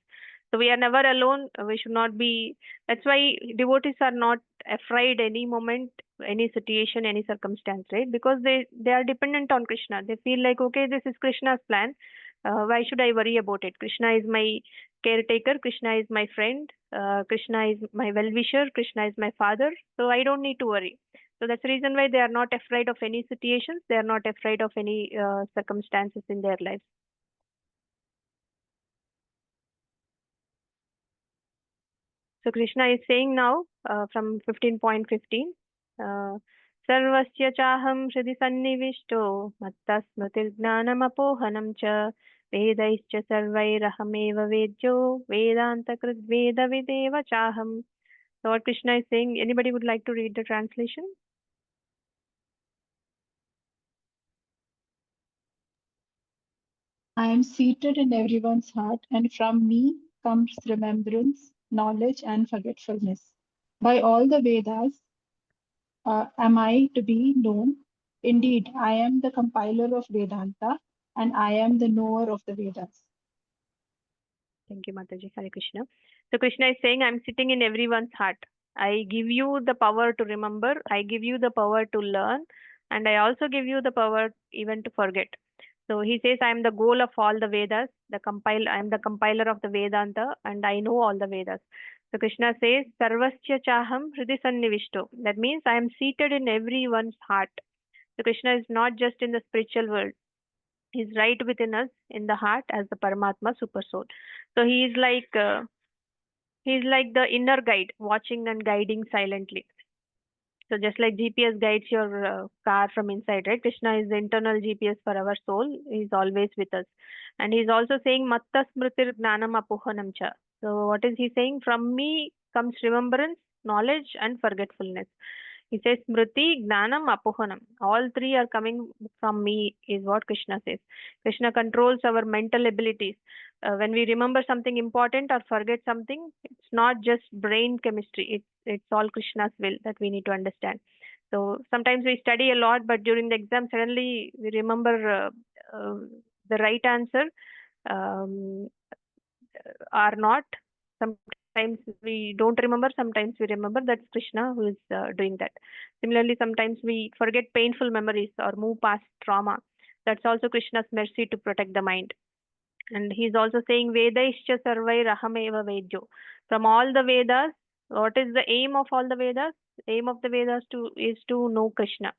So we are never alone. We should not be. That's why devotees are not afraid any moment, any situation, any circumstance, right? Because they are dependent on Krishna. They feel like, okay, this is Krishna's plan. Why should I worry about it? Krishna is my caretaker. Krishna is my friend. Krishna is my well-wisher. Krishna is my father. So I don't need to worry. So that's the reason why they are not afraid of any situations. They are not afraid of any circumstances in their lives. So Krishna is saying now from 15.15, Sarvasya chaham shridi sannivishto matta smritir gnanamapohanam cha vedaischa sarvairahameva vedyo vedanta krit veda videva chaham. So what Krishna is saying, anybody would like to read the translation? I am seated in everyone's heart, and from me comes remembrance, knowledge, and forgetfulness. By all the Vedas, am I to be known? Indeed, I am the compiler of Vedanta, and I am the knower of the Vedas. Thank you, Mataji. Hare Krishna. So Krishna is saying, I'm sitting in everyone's heart. I give you the power to remember. I give you the power to learn. And I also give you the power even to forget. So he says, I am the goal of all the Vedas. I am the compiler of the Vedanta, and I know all the Vedas. So Krishna says, Sarvasya chaham hridi sannivishto. That means I am seated in everyone's heart. So Krishna is not just in the spiritual world. He's right within us in the heart as the Paramatma super soul. So he's like the inner guide, watching and guiding silently. So just like GPS guides your car from inside, right? Krishna is the internal GPS for our soul. He's always with us. And he's also saying, Matta smritir gnanam apohanam cha. So what is he saying? From me comes remembrance, knowledge, and forgetfulness. He says, Smriti, Gnanam, Apohanam. All three are coming from me, is what Krishna says. Krishna controls our mental abilities. When we remember something important or forget something, it's not just brain chemistry. It's all Krishna's will that we need to understand. So sometimes we study a lot, but during the exam, suddenly we remember the right answer um, or not. Sometimes we don't remember, sometimes we remember. That's Krishna who is doing that. Similarly, sometimes we forget painful memories or move past trauma. That's also Krishna's mercy to protect the mind. And he's also saying, Vedaischa sarvai rahameva vedyo. From all the Vedas, what is the aim of all the Vedas? The aim of the Vedas is to know Krishna.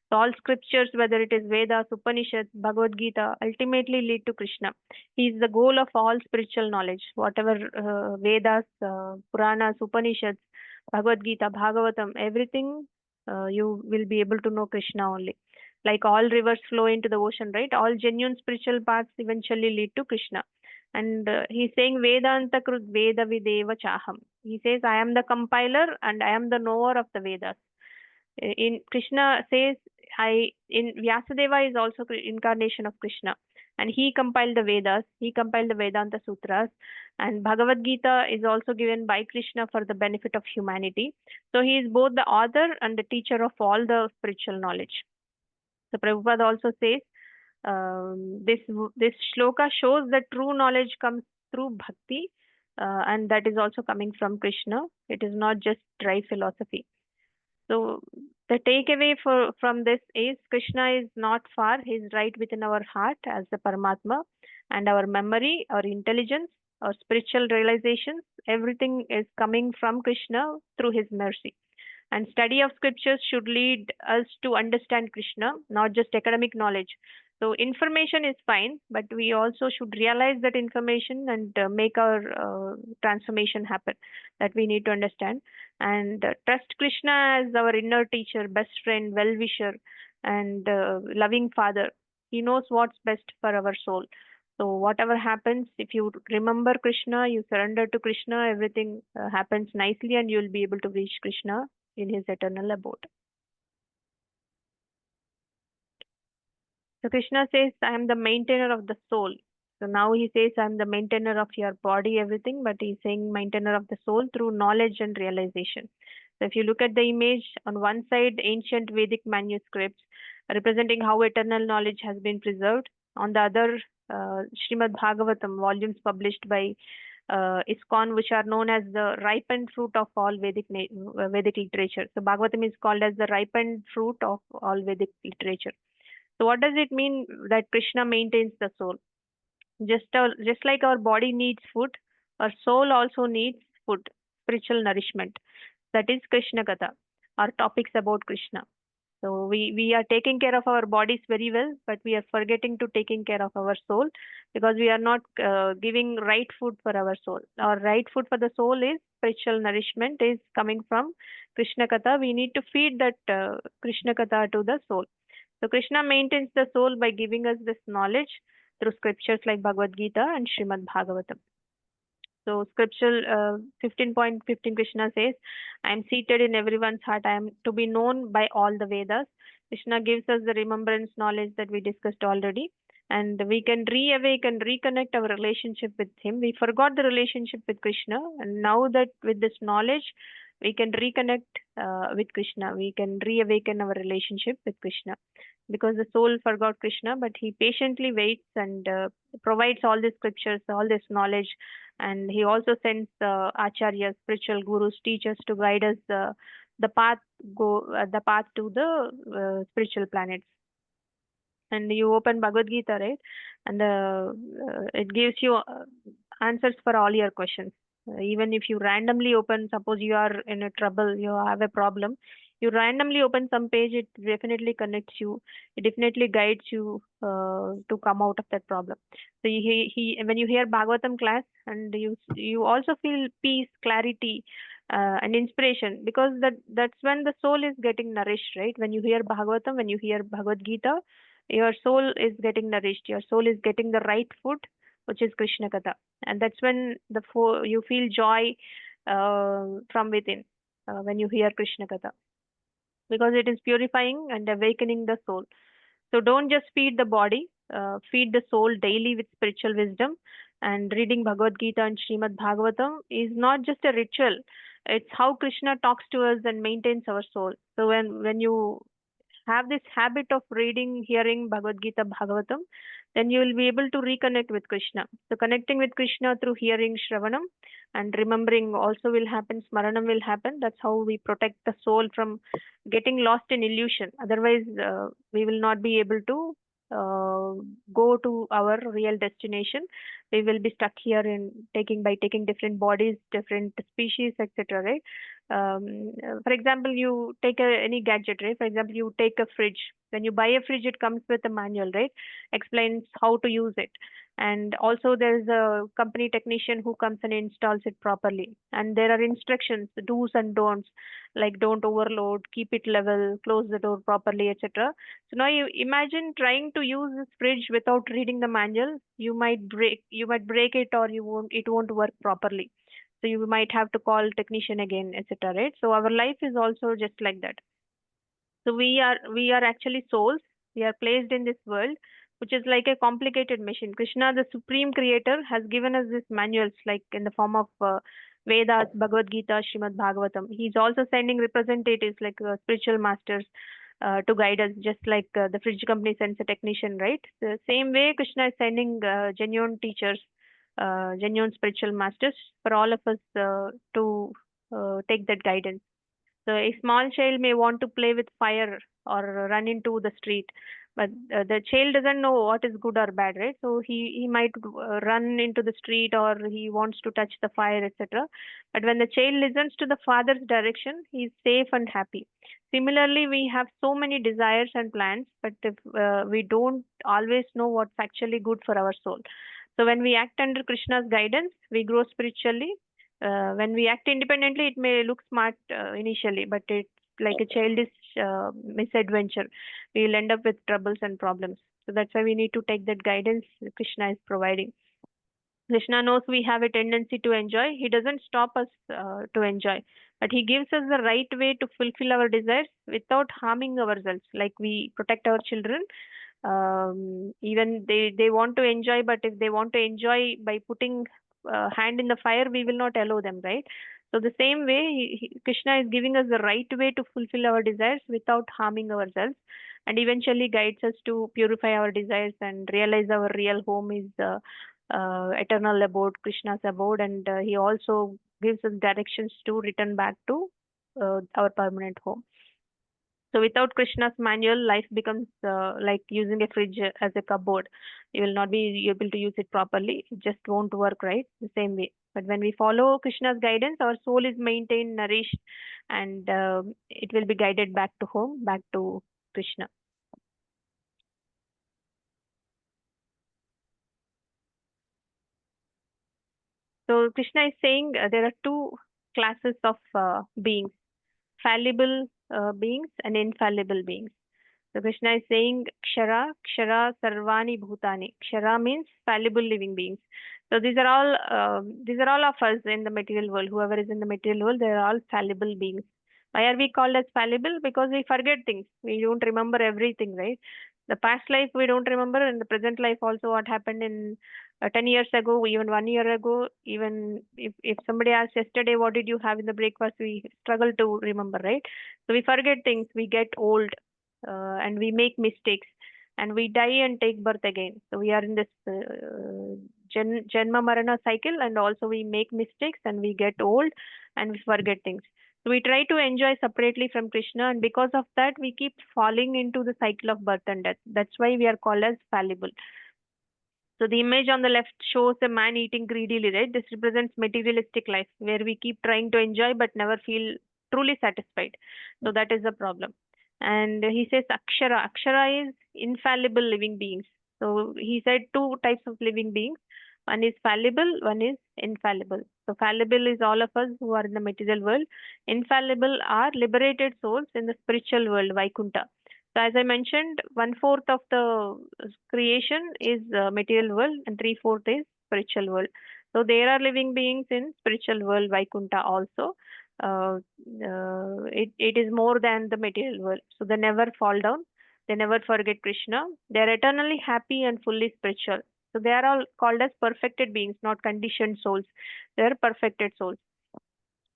So all scriptures, whether it is Vedas, Upanishads, Bhagavad-Gita, ultimately lead to Krishna. He is the goal of all spiritual knowledge. Whatever Vedas, Puranas, Upanishads, Bhagavad-Gita, Bhagavatam, everything you will be able to know Krishna only. Like all rivers flow into the ocean, right? All genuine spiritual paths eventually lead to Krishna. And he's saying Vedanta Krut Veda Videva Chaham. He says, I am the compiler and I am the knower of the Vedas. In Krishna says, in Vyasadeva is also incarnation of Krishna, and he compiled the Vedas, he compiled the Vedanta Sutras, and Bhagavad Gita is also given by Krishna for the benefit of humanity. So he is both the author and the teacher of all the spiritual knowledge. So Prabhupada also says this shloka shows that true knowledge comes through bhakti, and that is also coming from Krishna. It is not just dry philosophy. So the takeaway from this is Krishna is not far. He is right within our heart as the Paramatma, and our memory, our intelligence, our spiritual realizations, everything is coming from Krishna through his mercy. And study of scriptures should lead us to understand Krishna, not just academic knowledge. So information is fine, but we also should realize that information and make our transformation happen. That we need to understand and trust Krishna as our inner teacher, best friend, well-wisher, and loving father. He knows what's best for our soul. So whatever happens, if you remember Krishna, you surrender to Krishna, everything happens nicely, and you'll be able to reach Krishna in his eternal abode. So Krishna says, I am the maintainer of the soul. So now he says, I am the maintainer of your body, everything, but he's saying maintainer of the soul through knowledge and realization. So if you look at the image, on one side, ancient Vedic manuscripts representing how eternal knowledge has been preserved. On the other, Srimad Bhagavatam, volumes published by ISKCON, which are known as the ripened fruit of all Vedic literature. So Bhagavatam is called as the ripened fruit of all Vedic literature. So what does it mean that Krishna maintains the soul? Just like our body needs food, our soul also needs food, spiritual nourishment. That is Krishna Katha, our topics about Krishna. So we are taking care of our bodies very well, but we are forgetting to taking care of our soul because we are not giving right food for our soul. Our right food for the soul is spiritual nourishment is coming from Krishna Katha. We need to feed that Krishna Katha to the soul. So Krishna maintains the soul by giving us this knowledge through scriptures like Bhagavad Gita and Srimad Bhagavatam. So scriptural 15.15 Krishna says, I am seated in everyone's heart. I am to be known by all the Vedas. Krishna gives us the remembrance knowledge that we discussed already. And we can reawaken, reconnect our relationship with him. We forgot the relationship with Krishna. And now that with this knowledge, we can reconnect with Krishna. We can reawaken our relationship with Krishna. Because the soul forgot Krishna, but he patiently waits and provides all these scriptures, all this knowledge, and he also sends acharyas, spiritual gurus, teachers to guide us the path to the spiritual planets. And you open Bhagavad Gita, right? And it gives you answers for all your questions. Even if you randomly open, suppose you are in a trouble, you have a problem, you randomly open some page, it definitely connects you, it definitely guides you to come out of that problem. So when you hear Bhagavatam class, and you also feel peace, clarity, and inspiration, because that's when the soul is getting nourished, right? When you hear Bhagavatam, when you hear Bhagavad Gita, your soul is getting nourished, your soul is getting the right food, which is Krishna Katha. And that's when you feel joy from within when you hear Krishna Katha, because it is purifying and awakening the soul. So don't just feed the body, feed the soul daily with spiritual wisdom. And reading Bhagavad Gita and Srimad Bhagavatam is not just a ritual, it's how Krishna talks to us and maintains our soul. So when you have this habit of reading, hearing Bhagavad Gita, Bhagavatam, then you will be able to reconnect with Krishna. So connecting with Krishna through hearing, Shravanam, and remembering also will happen, Smaranam will happen. That's how we protect the soul from getting lost in illusion. Otherwise, we will not be able to go to our real destination. We will be stuck here by taking different bodies, different species, etc. Right? For example, you take any gadget, right? For example, you take a fridge. When you buy a fridge, it comes with a manual, right? Explains how to use it. And also there's a company technician who comes and installs it properly. And there are instructions, do's and don'ts, like don't overload, keep it level, close the door properly, etc. So now you imagine trying to use this fridge without reading the manual. You might break it, or it won't work properly. So you might have to call technician again, etc. Right? So our life is also just like that. So we are actually souls. We are placed in this world, which is like a complicated machine. Krishna, the supreme creator, has given us these manuals, like in the form of Vedas, Bhagavad Gita, Srimad Bhagavatam. He's also sending representatives like spiritual masters to guide us, just like the fridge company sends a technician, right? The same way, Krishna is sending genuine teachers, genuine spiritual masters for all of us to take that guidance. So a small child may want to play with fire or run into the street, but the child doesn't know what is good or bad, right? So he might run into the street, or he wants to touch the fire, etc. But when the child listens to the father's direction, he is safe and happy. Similarly, we have so many desires and plans, but if we don't always know what's actually good for our soul. So when we act under Krishna's guidance, we grow spiritually. When we act independently, it may look smart initially, but it's like a childish misadventure. We will end up with troubles and problems. So that's why we need to take that guidance Krishna is providing. Krishna knows we have a tendency to enjoy. He doesn't stop us to enjoy, but he gives us the right way to fulfill our desires without harming ourselves. Like we protect our children, even they want to enjoy, but if they want to enjoy by putting hand in the fire, we will not allow them, right? So the same way, Krishna is giving us the right way to fulfill our desires without harming ourselves, and eventually guides us to purify our desires and realize our real home is eternal abode, Krishna's abode, and he also gives us directions to return back to our permanent home. So without Krishna's manual, life becomes like using a fridge as a cupboard. You will not be able to use it properly. It just won't work, right? The same way. But when we follow Krishna's guidance, our soul is maintained, nourished, and it will be guided back to home, back to Krishna. So Krishna is saying there are two classes of beings: fallible beings and infallible beings. So Krishna is saying Kshara, Sarvani Bhutani. Kshara means fallible living beings. So these are all of us in the material world. Whoever is in the material world, they are all fallible beings. Why are we called as fallible? Because we forget things. We don't remember everything, right? The past life we don't remember, and the present life also what happened in 10 years ago, even 1 year ago. Even if somebody asked yesterday, what did you have in the breakfast, we struggle to remember, right? So we forget things. We get old, and we make mistakes, and we die and take birth again. So we are in this Janma Marana cycle, and also we make mistakes and we get old and we forget things. So we try to enjoy separately from Krishna, and because of that, we keep falling into the cycle of birth and death. That's why we are called as fallible. So the image on the left shows a man eating greedily, right? This represents materialistic life, where we keep trying to enjoy but never feel truly satisfied. So that is the problem. And he says Akshara. Akshara is infallible living beings. So he said two types of living beings. One is fallible, one is infallible. So fallible is all of us who are in the material world. Infallible are liberated souls in the spiritual world, Vaikuntha. So as I mentioned, 1/4 of the creation is material world, and 3/4 is spiritual world. So there are living beings in spiritual world, Vaikuntha also. It is more than the material world. So they never fall down. They never forget Krishna. They are eternally happy and fully spiritual. So they are all called as perfected beings, not conditioned souls. They are perfected souls.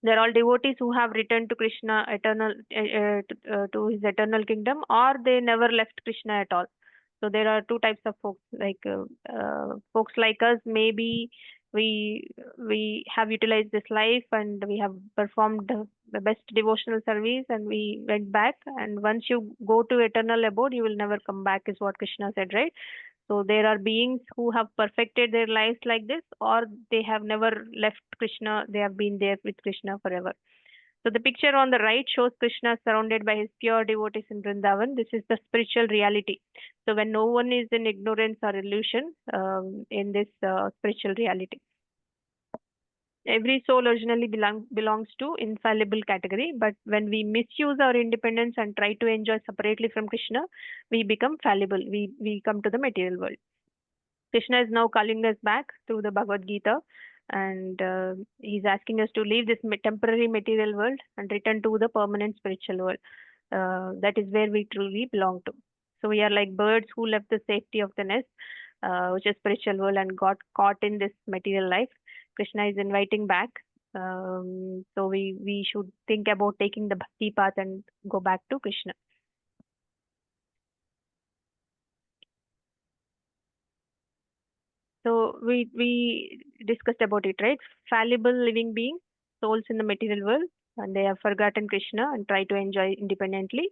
They're all devotees who have returned to Krishna eternal to his eternal kingdom, or they never left Krishna at all. So there are two types of folks, like folks like us. Maybe we have utilized this life and we have performed the best devotional service, and we went back. And once you go to eternal abode, you will never come back, is what Krishna said, right? So there are beings who have perfected their lives like this, or they have never left Krishna. They have been there with Krishna forever. So the picture on the right shows Krishna surrounded by his pure devotees in Vrindavan. This is the spiritual reality. So when no one is in ignorance or illusion in this spiritual reality. Every soul originally belongs to infallible category, but when we misuse our independence and try to enjoy separately from Krishna, we become fallible. We come to the material world. Krishna is now calling us back through the Bhagavad Gita, and he's asking us to leave this temporary material world and return to the permanent spiritual world. That is where we truly belong to. So we are like birds who left the safety of the nest, which is spiritual world, and got caught in this material life. Krishna is inviting back. So we should think about taking the bhakti path and go back to Krishna. So we discussed about it, right? Fallible living beings, souls in the material world, and they have forgotten Krishna and try to enjoy independently,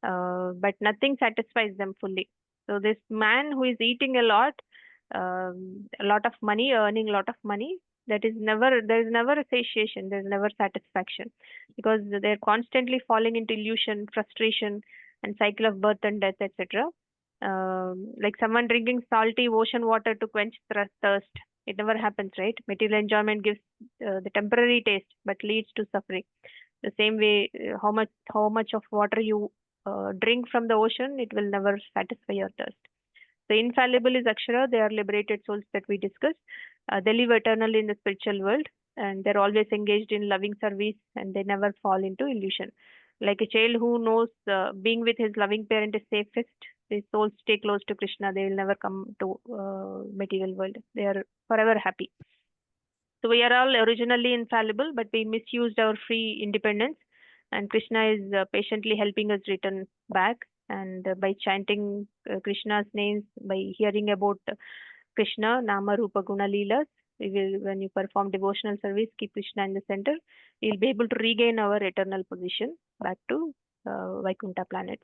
but nothing satisfies them fully. So this man who is eating a lot of money, earning a lot of money, there is never a satiation, there is never satisfaction, because they're constantly falling into illusion, frustration, and cycle of birth and death, etc. Like someone drinking salty ocean water to quench thirst. It never happens, right? Material enjoyment gives the temporary taste, but leads to suffering. The same way, how much of water you drink from the ocean, it will never satisfy your thirst. So infallible is Akshara. They are liberated souls that we discussed. They live eternally in the spiritual world, and they're always engaged in loving service, and they never fall into illusion. Like a child who knows being with his loving parent is safest, these souls stay close to Krishna. They will never come to material world. They are forever happy. So we are all originally infallible, but we misused our free independence. And Krishna is patiently helping us return back. And by chanting Krishna's names, by hearing about Krishna, Nama, Rupa, Guna, Leelas, we will, when you perform devotional service, keep Krishna in the center, you'll be able to regain our eternal position back to Vaikuntha planets.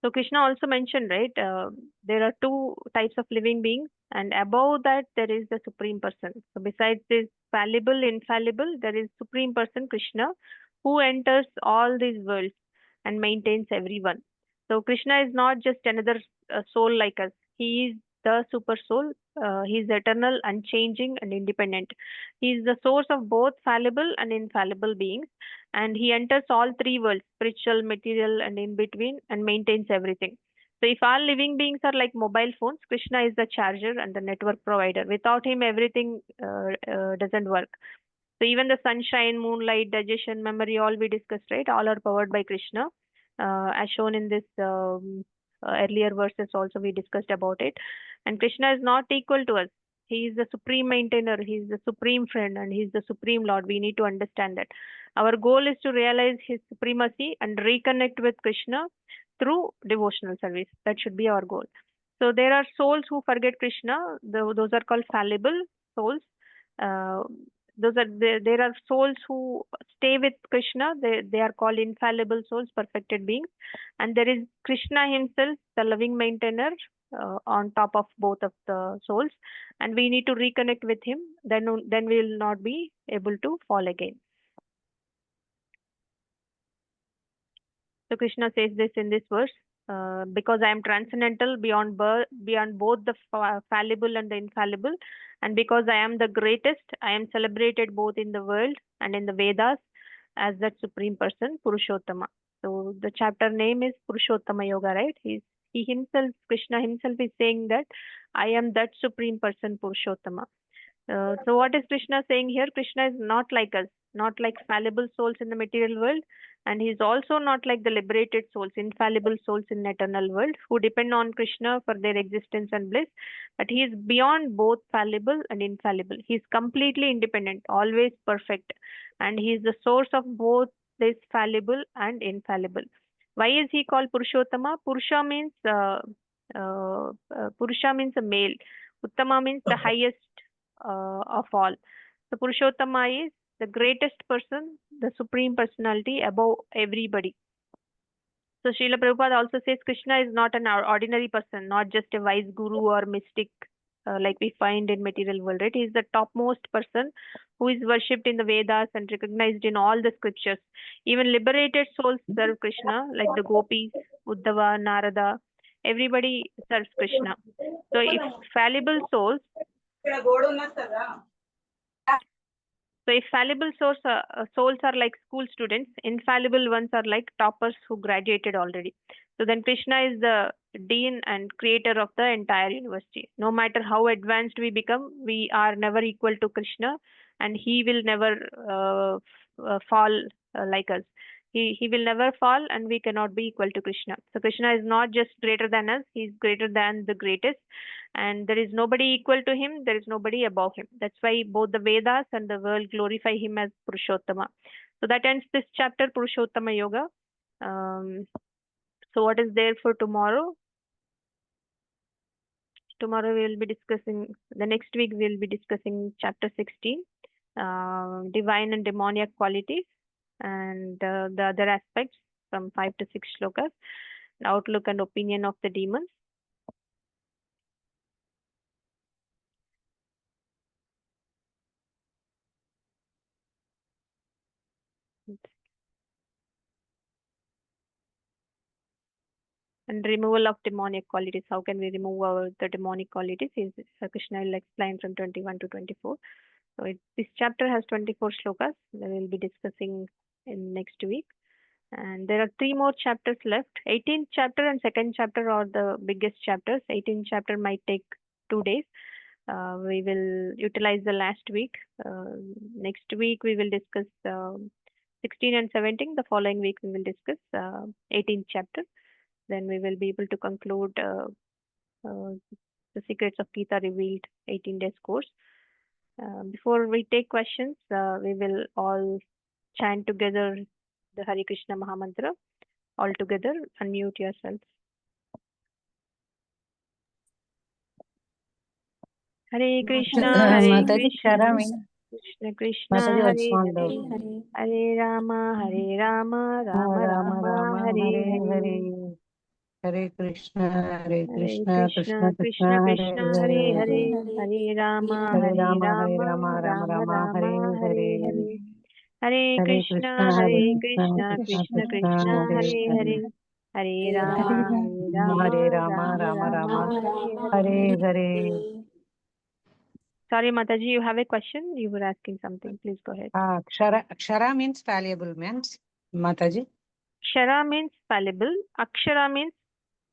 So Krishna also mentioned, right, there are two types of living beings, and above that there is the Supreme Person. So besides this fallible, infallible, there is Supreme Person, Krishna, who enters all these worlds and maintains everyone. So Krishna is not just another soul like us. He is the super soul. He is eternal, unchanging, and independent. He is the source of both fallible and infallible beings, and he enters all three worlds, spiritual, material, and in between, and maintains everything. So if all living beings are like mobile phones, Krishna is the charger and the network provider. Without him, everything doesn't work. So even the sunshine, moonlight, digestion, memory, all we discussed, right, all are powered by Krishna, as shown in this earlier verses. Also we discussed about it. And Krishna is not equal to us. He is the supreme maintainer, he is the supreme friend, and he is the supreme Lord. We need to understand that. Our goal is to realize his supremacy and reconnect with Krishna through devotional service. That should be our goal. So there are souls who forget Krishna. Those are called fallible souls. Uh, there are souls who stay with Krishna. They are called infallible souls, perfected beings. And there is Krishna himself, the loving maintainer, on top of both of the souls, and we need to reconnect with him. Then we will not be able to fall again. So Krishna says this in this verse, because I am transcendental beyond both the fallible and the infallible, and because I am the greatest, I am celebrated both in the world and in the Vedas as that supreme person, Purushottama. So the chapter name is Purushottama Yoga, right? He himself, Krishna himself, is saying that I am that supreme person, Purushottama. So what is Krishna saying here? Krishna is not like us, not like fallible souls in the material world, and he is also not like the liberated souls, infallible souls in eternal world, who depend on Krishna for their existence and bliss. But he is beyond both fallible and infallible. He is completely independent, always perfect, and he is the source of both this fallible and infallible. Why is he called Purushottama? Purusha means a male. Uttama means the highest of all. So Purushottama is the greatest person, the supreme personality above everybody. So Srila Prabhupada also says Krishna is not an ordinary person, not just a wise guru or mystic like we find in material world. Right? He is the topmost person who is worshipped in the Vedas and recognized in all the scriptures. Even liberated souls serve Krishna, like the gopis, Uddhava, Narada. Everybody serves Krishna. So if fallible souls So if fallible souls are like school students, infallible ones are like toppers who graduated already. So then Krishna is the dean and creator of the entire university. No matter how advanced we become, we are never equal to Krishna, and he will never fall like us. He will never fall, and we cannot be equal to Krishna. So Krishna is not just greater than us; he's greater than the greatest, and there is nobody equal to him. There is nobody above him. That's why both the Vedas and the world glorify him as Purushottama. So that ends this chapter, Purushottama Yoga. So what is there for tomorrow? Tomorrow we will be discussing, the next week we will be discussing chapter 16, divine and demoniac qualities, and the other aspects from 5 to 6 shlokas, outlook and opinion of the demons. And removal of demonic qualities. How can we remove the demonic qualities? Is Krishna will explain from 21 to 24. So this chapter has 24 shlokas that we'll be discussing in next week. And there are 3 more chapters left. 18th chapter and 2nd chapter are the biggest chapters. 18th chapter might take 2 days. We will utilize the last week. Next week we will discuss 16 and 17. The following week we will discuss 18th chapter. Then we will be able to conclude the secrets of Gita revealed 18 days course. Before we take questions, we will all chant together the Hare Krishna Mahamantra. All together, unmute yourselves. Hare Krishna, Hare Krishna, Krishna Krishna, Hare Hare, Hare Rama, Rama Rama, Hare Hare. Hare Krishna, Hare Krishna, Krishna Krishna, Hare Hare, Hare Rama, Rama Rama, Hare Hare. Hare Krishna, Krishna Krishna, Hare Hare, Hare Rama, Rama, Hare Hare. Sorry, Mataji, you have a question? You were asking something. Please go ahead. Akshara means fallible, means Mataji. Kshara means fallible. Akshara means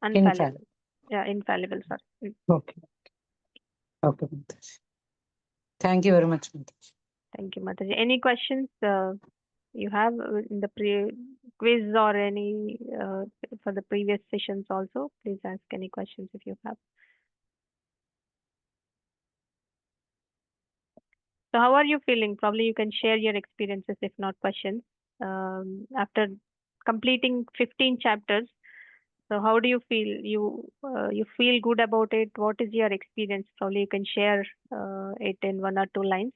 infallible. Yeah, infallible. Sorry. Okay. Okay, Mataji. Thank you very much, Mataji. Thank you, Mataji. Any questions you have in the quiz or any for the previous sessions also? Please ask any questions if you have. So how are you feeling? Probably you can share your experiences, if not questions. After completing 15 chapters, so how do you feel? You feel good about it? What is your experience? Probably you can share it in 1 or 2 lines.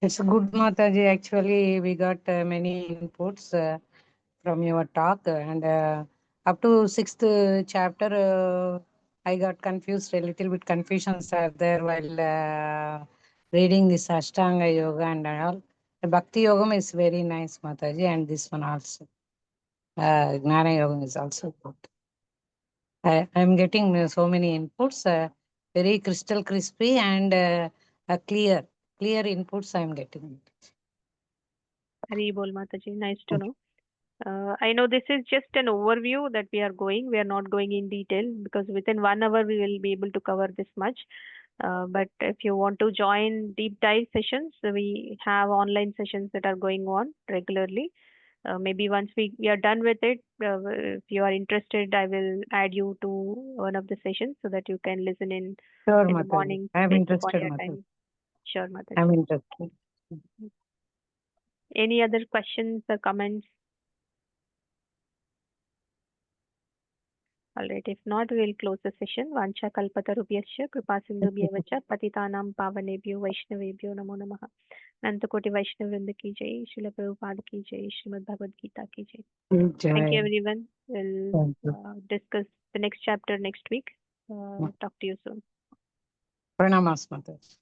It's good, Mataji. Actually, we got many inputs from your talk, and up to 6th chapter, I got confused. A little bit confusions are there while reading this Ashtanga Yoga and all. The Bhakti Yoga is very nice, Mataji, and this one also. Gnana Yoga is also good. I'm getting so many inputs, very crystal crispy and clear inputs I'm getting. Hari Bol Mataji, nice to know. I know this is just an overview that we are going. We are not going in detail because within 1 hour we will be able to cover this much. But if you want to join deep dive sessions, we have online sessions that are going on regularly. Maybe once we are done with it, if you are interested, I will add you to one of the sessions so that you can listen in the morning. I am interested, Mataji. Sure, Mataji. I'm interested. Any other questions or comments? All right. If not, we will close the session. Vancha kalpatarubhyasya kripasindhubhyavacha patitanam pavanebhyo vaishnavebhyo namo namaha. Nantakoti Vaishnavrinda ki jai, Srila Prabhupada ki jai, Srimad Bhagavadgita ki jai. Thank you, everyone. We'll discuss the next chapter next week. Talk to you soon. Pranamas, Mataji.